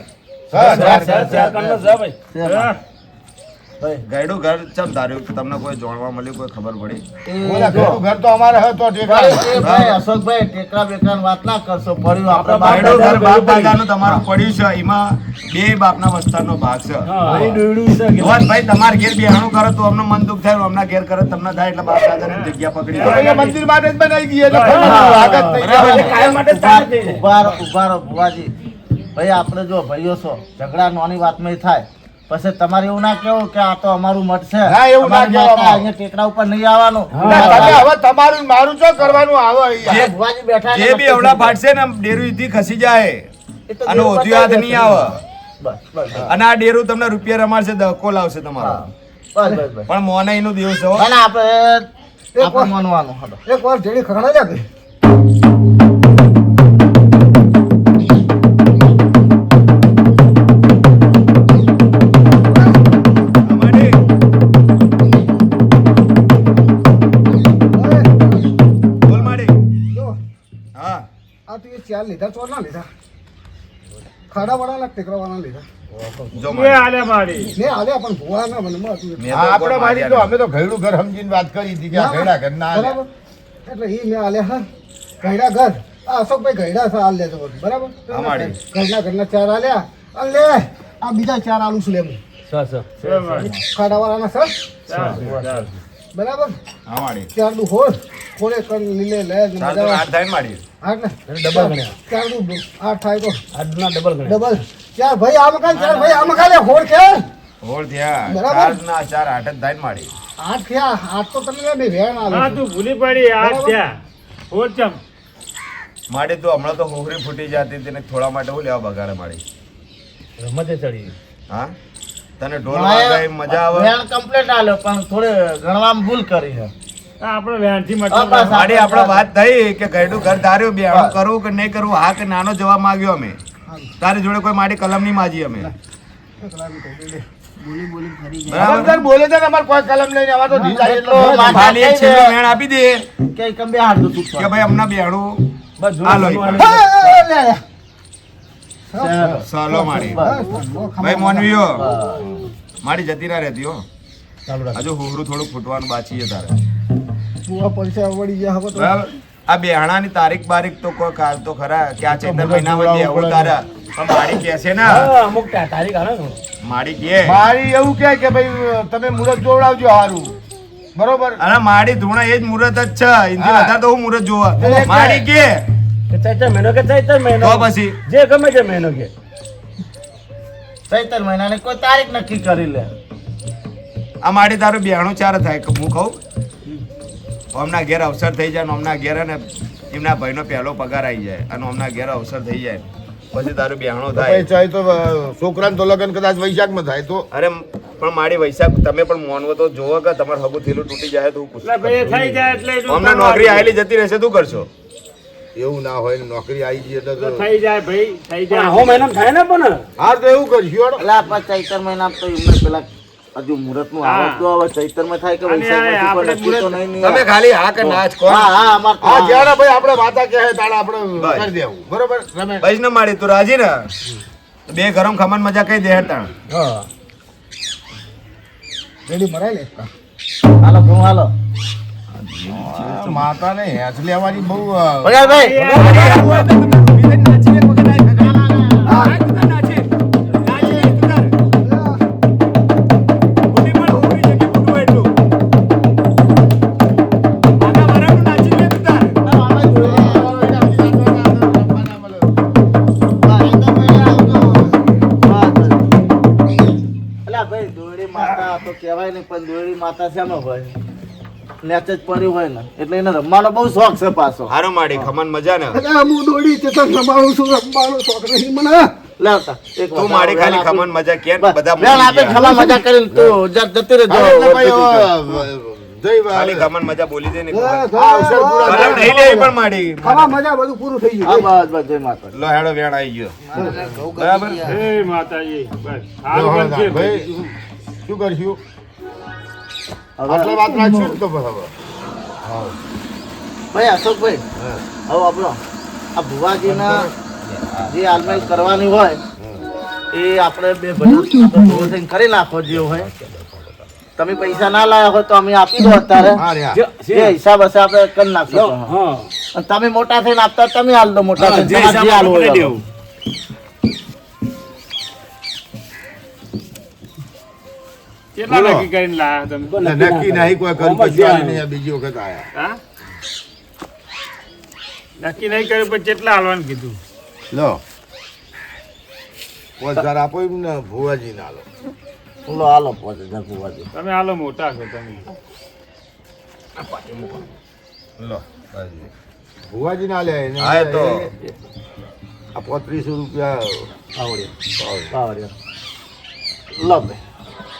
Speaker 6: ગાયડું ઘર ચમ ધાર્યું તમને કોઈ જાણવા મળ્યું કોઈ ખબર પડી
Speaker 1: બોલા ઘરનું ઘર તો અમારે હે તો ટેકરા.
Speaker 3: ભાઈ અશોકભાઈ ટેકરા બેકરાની વાત ના કરશો પડ્યું આપણે
Speaker 6: ગાયડું ઘર બાપ દાદાનું તમારું પડ્યું છે એમાં બે બાપના વસ્તારનો ભાગ છે ભાઈ તમારે ઘેર બેહાણું કરો તો અમને મન દુઃખ થાય અમના ઘેર કરે તમને થાય એટલે બાપ દાદાની જગ્યા પકડી
Speaker 1: તો અહીંયા
Speaker 6: લો.
Speaker 1: મંદિર માટે જ બનાવી દઈએ એટલે કોઈનો લાગત નહીં.
Speaker 3: ઉભા રહો ભુવાજી ભાઈ આપણે જો ભાઈઓ છો ઝઘડા નાની વાતમાં થાય પછી તમારે એવું ના કેવું કે આ તો અમારું મઠ છે
Speaker 1: ના, એવું ના
Speaker 3: અમારી માતા
Speaker 1: કહેવામાં.
Speaker 3: અહીંયા ટેકરા ઉપર નહીં આવવાનું
Speaker 1: ના, તમે હવે તમારું ને મારું શું કરવાનું આવે અહીંયા?
Speaker 3: આ ભુવાજી બેઠા
Speaker 6: જે બી અવળા ફાટશે ને ડેરું ઈથી ખસી જાય
Speaker 3: એ તો
Speaker 6: અને
Speaker 3: દેવ
Speaker 6: ઓધિયો હાથ નહીં આવે
Speaker 3: બસ બસ
Speaker 6: અને આ ડેરું તમને રૂપિયા રમાડશે ધક્કો લાવશે તમારો
Speaker 3: બસ બસ બસ
Speaker 6: પણ મોને એનું દિવસ છે હો.
Speaker 3: ના, ના, આપણે માનવાનું હતો
Speaker 4: એક વાર જેડી ખરડા લે
Speaker 6: અમારે બોલ માડી
Speaker 4: જો
Speaker 6: હા
Speaker 4: આ તું એ ચાર લીધા ચોર ના લીધા ખાડા વાળા ટેકરા વાળા લીધા
Speaker 6: જો
Speaker 5: એ
Speaker 6: માડી.
Speaker 5: આલે મારી
Speaker 4: ને આલે પણ ભોળા ના બને માં તું
Speaker 6: મેં તો
Speaker 1: હા, આપણે
Speaker 6: કોઈ
Speaker 1: મારી તો
Speaker 6: માર્યા
Speaker 1: અમે તો ઘરનું ઘર સમજીને વાત કરી હતી કે આ ઘરડા ઘર ના હાલે.
Speaker 4: બરાબર એટલે એ મેં આલે હા ઘરડા ઘર આ અશોકભાઈ ઘરડા છે હાલ લેતો બધું બરાબર
Speaker 6: અમારી.
Speaker 4: ઘરના ચાર આલ્યા અને લે આ બીજા ચાર આલું છું લે હું ખાડા વાળાના સર બરાબર
Speaker 6: હા માડી.
Speaker 4: ચાર દુ હોળ ખોળે કર લીલે લે
Speaker 6: ચાલ તો આઠ થાય ને માડી.
Speaker 4: આઠ ને ડબલ ગણ્યા ચાર દુ આઠ થાય તો આજના ડબલ ચાર ભાઈ આ મકાન ચાર ભાઈ આ મકાન લે હોળ કે
Speaker 6: હોળ થયા
Speaker 4: બરાબર.
Speaker 6: ચાર ના ચાર આઠ જ થાય ને માડી.
Speaker 4: આઠ થયા આઠ તો તમે બે વેણ
Speaker 5: હા
Speaker 4: આલો
Speaker 5: તું ભૂલી પડી આ
Speaker 4: બરાબર.
Speaker 5: ત્યાં હોર ચમ
Speaker 6: માડી તો હમણાં તો હોહરી ફૂટી જતી તેને થોડા માટે હું લેવા બગાડે માડી હા તને ઢોલ વાગે મજા આવે
Speaker 3: વેણ કમ્પ્લીટ આલ્યો પણ થોડે ગણવામાં ભૂલ કરી છે
Speaker 5: આ આપણે વેણથી
Speaker 3: હા, બસ.
Speaker 5: મતલબ
Speaker 6: માડી આપણે વાત થઈ કે ગયડું ઘર ધાર્યું બેહાણું કરવું કે નહીં કરવું હા કે નાનો જવાબ માંગ્યો અમે તારી જોડે કોઈ માડી કલમ નહીં માજી અમે બરાબર
Speaker 1: અંદર બોલે છે ને અમારે કોઈ કલમ લઈને આવા તો ઢીલા એટલો
Speaker 3: માતા
Speaker 6: ખાલી એક
Speaker 3: કઈ
Speaker 6: છેલ્લો
Speaker 3: દે.
Speaker 6: વેણ આપી દે
Speaker 3: કે કમ બે હાથ દુખ
Speaker 6: કે ભાઈ અમને બેહાણું હાલો ચાલો માડી ભાઈ મોનવીઓ મારી જતી ના રહેતી હો હજુ હોહરું થોડું ફૂટવાનું બાકી છે તારે
Speaker 4: પૈસા વળી ગયા હવે તો
Speaker 6: બરાબર આ બેહાણાની તારીખ બારીખ તો કોઈ કાલ તો ખરા કે આ ચૈતર મહિનામાં બેહવું તારા પણ માડી કહે છે ને માડી કહે
Speaker 1: મારી એવું કહે કે ભાઈ તમે મુહૂર્ત જોવડાવજો હારું બરોબર
Speaker 6: અને માડી ધૂણા એ જ મુહૂર્ત જ છે એનથી વધારે તો હું મુહૂર્ત જોવા માડી કે તો પછી
Speaker 3: ચૈતર મહિનાની કોઈ તારીખ નક્કી કરી લે
Speaker 6: આ માડી તારું બેહાણું ચાર થાય કે હું કહું હમણાં ઘેર અવસર થઈ જાય ને હમણાં ઘેર ને એમના ભાઈનો પહેલો પગાર આવી જાય અને હમણાં ઘેર અવસર થઈ જાય પછી તારું બેહણો
Speaker 1: તો
Speaker 6: થાય
Speaker 1: પછી ચાહે તો છોકરાને તો લગ્ન કદાચ વૈશાખમાં થાય તો
Speaker 6: અરે પણ મારી વૈશાખ તમે પણ મોનવો તો જોવો કે તમારું હગું થેલું તૂટી જાય તો હું પૂછું.
Speaker 5: એટલે ભાઈ થઈ જાય એટલે એટલું
Speaker 6: અમને નોકરી આવેલી જતી રહેશે તું કરશો
Speaker 1: એવું ના હોય ને નોકરી આવી ગઈ એટલે
Speaker 5: તો
Speaker 1: તો
Speaker 5: થઈ જાય ભાઈ થઈ જાય
Speaker 2: આહો મહિનામાં થાય ને પણ
Speaker 1: હા તો એવું કરશું હેડો.
Speaker 3: એટલે આપણે ચૈતર મહિનામાં તો એમને પેલા હજુ મુહૂર્તનું
Speaker 5: હા.
Speaker 3: આવતું હવે ચૈતરમાં થાય કે
Speaker 5: અને
Speaker 3: વૈશાખમાં
Speaker 5: આપણે
Speaker 3: કોઈ નક્કી તો નહીં ને.
Speaker 6: તમે ખાલી હા કે ના જ કહો
Speaker 3: હા હા અમાર તો
Speaker 1: હા
Speaker 3: હા.
Speaker 1: જ્યારે ભાઈ આપણે વાતા કહે તાણે આપણે
Speaker 6: બસ.
Speaker 1: કરી દેવું બરોબર રમેશ
Speaker 6: બસ ને મારી તું રાજી ને બે ગરમ ખમણ મજા કઈ દે હેતાણ
Speaker 4: હા રેડી મરાય લે
Speaker 3: હાલો ઘઉં હાલો
Speaker 1: માતાને હેંચ લેવાની બહુ
Speaker 3: ભગાભાઈ અલા ભાઈ દોરડી માતા તો કહેવાય નહીં પણ દોરડી માતા શેમાં હોય નેચ જ પડ્યું હોય ને એટલે એને રમવાનો બહુ શોખ છે પાછો
Speaker 6: હારો માડી ખમણ મજા ને
Speaker 4: અરે હું દોડી તે તો સંભાળું છું સંભાળો શોખ નહીં મને
Speaker 3: લાવતા એક
Speaker 6: તું માડી ખાલી ખમણ મજા કે બધા
Speaker 3: બેન આપે
Speaker 6: મૂકી
Speaker 3: ખમા મજા કરીને તું જતી રહે
Speaker 1: હા, એટલે ભાઈ હવે જય
Speaker 6: ખાલી ખમણ મજા બોલી દે ને
Speaker 1: આ અવસર પૂરા
Speaker 6: કલમ નહીં લેવી પણ માડી
Speaker 4: ખાવા મજા બધું પૂરું થઈ
Speaker 3: હા
Speaker 4: ગયું
Speaker 3: બસ બસ જય માતા
Speaker 6: લો હેડો વેણ આવી ગયો બરાબર
Speaker 5: એ માતાજી બસ
Speaker 1: જો
Speaker 5: હાલ
Speaker 1: હવે
Speaker 5: બનશે
Speaker 1: ભાઈ શું કરશું
Speaker 3: હવે
Speaker 1: આટલા વાત રાખશું ને તો બસ હવે
Speaker 3: ભાઈ અશોકભાઈ હવે આપણો આ ભુવાજીના જે હાલમેલ કરવાની હોય એ આપણે બે ભાઈ ભેગું થઈને કરી નાખો જે હોય તમે પૈસા ના લાયા હોય તો અમે આપી દો અત્યારે
Speaker 1: હા રે હા.
Speaker 3: જે હિસાબ હશે આપણે કરી નાખશું
Speaker 2: હા
Speaker 3: અને તમે મોટા થઈને આપતા હોય તમે હાલ દો મોટા
Speaker 2: હા,
Speaker 3: થઈને
Speaker 2: જે
Speaker 3: તમારે જે હાલવું હોય
Speaker 2: હિસાબ
Speaker 3: હાલો.
Speaker 5: કેટલા
Speaker 1: બોલો.
Speaker 5: નક્કી કરીને લાયા તમે
Speaker 1: એટલે નક્કી નહીં કોઈ કર્યું પછી આવી નહીં આ બીજી વખત આયા
Speaker 5: હા નક્કી નહીં કર્યું પણ કેટલા હાલવાનું કીધું
Speaker 1: લો 5000 આપો એમ ને ભુવાજી ના લો
Speaker 3: લો હાલો 5000 ભુવાજી
Speaker 5: તમે હાલો મોટા છો તમે
Speaker 1: લો ભુવાજી ના લે એને
Speaker 6: હા, એ તો.
Speaker 1: આ 3500 રૂપિયા
Speaker 3: પાવડિયા લો ભાઈ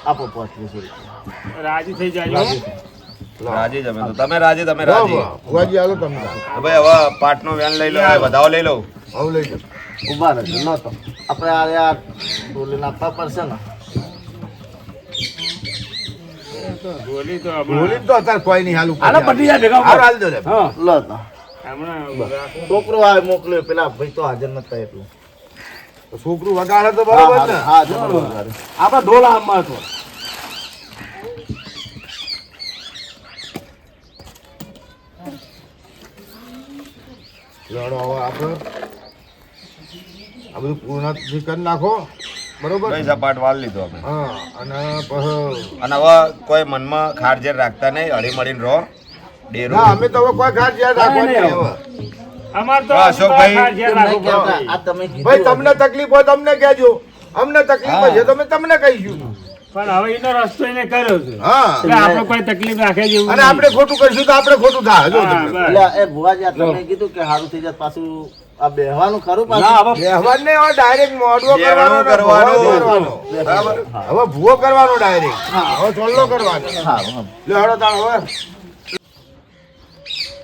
Speaker 3: આપો 3500 રૂપિયા
Speaker 5: રાજી થઈ જાય
Speaker 6: રાજી જ અમે તો તમે રાજી તમે રાજી
Speaker 1: ભુવાજી આલો તમને
Speaker 6: ભાઈ હવે પાટનો વેન લઈ લો હવે વધાવો લઈ લો
Speaker 1: હવે લઈ જાઓ
Speaker 3: ઉભા રહેજો લો તો આપણે આ યાર બોલીને આપવા પડશે ને
Speaker 5: બોલી તો
Speaker 1: બોલી
Speaker 5: હમણાં
Speaker 1: તો અત્યારે કોઈ નહીં હાલું
Speaker 2: હાલો પટી જાય ભેગા
Speaker 1: હાલો હાલ દો લે
Speaker 2: હા
Speaker 3: લો તો
Speaker 5: હમણાં
Speaker 3: છોકરો આવે મોકલ્યો પેલા ભાઈ તો હાજર નતા એટલું
Speaker 1: છોકરું વગાડે તો
Speaker 3: હા
Speaker 1: બરોબર ને
Speaker 3: હા બરોબર
Speaker 2: આપણા ઢોલ આમમાં હતો
Speaker 1: લડો હવે આપણે આ બધું પૂર્ણ કરી નાખો બરોબર
Speaker 6: ભાઈ સપાટ વાળ લીધો અમે
Speaker 1: હા અને પછી
Speaker 6: અને હવે કોઈ મનમાં ખારજેર રાખતા નહીં હળી મળીને રહો ડેરું
Speaker 1: ના અમે તો હવે કોઈ ઘાટ યાદ રાખવા નહીં હવે
Speaker 5: અમાર તો
Speaker 6: હા, અશોકભાઈ.
Speaker 5: ખાર ઘેર
Speaker 3: કેમ નહીં
Speaker 5: રાખવું
Speaker 3: કહેતા?
Speaker 5: પડે.
Speaker 3: આ તમે કીધું
Speaker 1: ભાઈ તમને તકલીફ હોય તમને કહેજો અમને તકલીફ હોય છે તો અમે તમને કહીશું
Speaker 5: પણ હવે એનો રસ્તો એને કર્યો છે
Speaker 1: હા
Speaker 5: એટલે આપણે કોઈ તકલીફ રાખે જેવું
Speaker 1: અને આપણે ખોટું કરીશું તો આપણે ખોટું થાય જો
Speaker 5: હા,
Speaker 1: તમને
Speaker 5: બસ.
Speaker 3: એટલે એ ભુવાજી આ તમે કીધું કે સારું થઈ જાય પાછું આ બેહવાનું ખરું
Speaker 2: ના
Speaker 3: પાછું
Speaker 2: હવે
Speaker 1: વ્યવહારને હવે ડાયરેક્ટ મોઢવો કરવાનો ને
Speaker 6: કરવાનો.
Speaker 1: ભૂવો કરવાનો. બરાબર હવે ભૂવો કરવાનો ડાયરેક્ટ હવે ચોલ્લો કરવાનો
Speaker 3: હા હા
Speaker 1: લે હળો તાણ હવે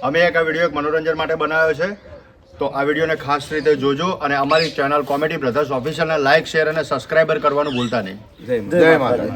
Speaker 6: અમે એક આ વિડીયો એક મનોરંજન માટે બનાવ્યો છે તો આ વિડીયોને ખાસ રીતે જોજો અને અમારી ચેનલ કોમેડી બ્રધર્સ ઓફિશિયલને લાઇક શેર અને સબસ્ક્રાઈબર કરવાનું ભૂલતા નહીં
Speaker 1: જય માતા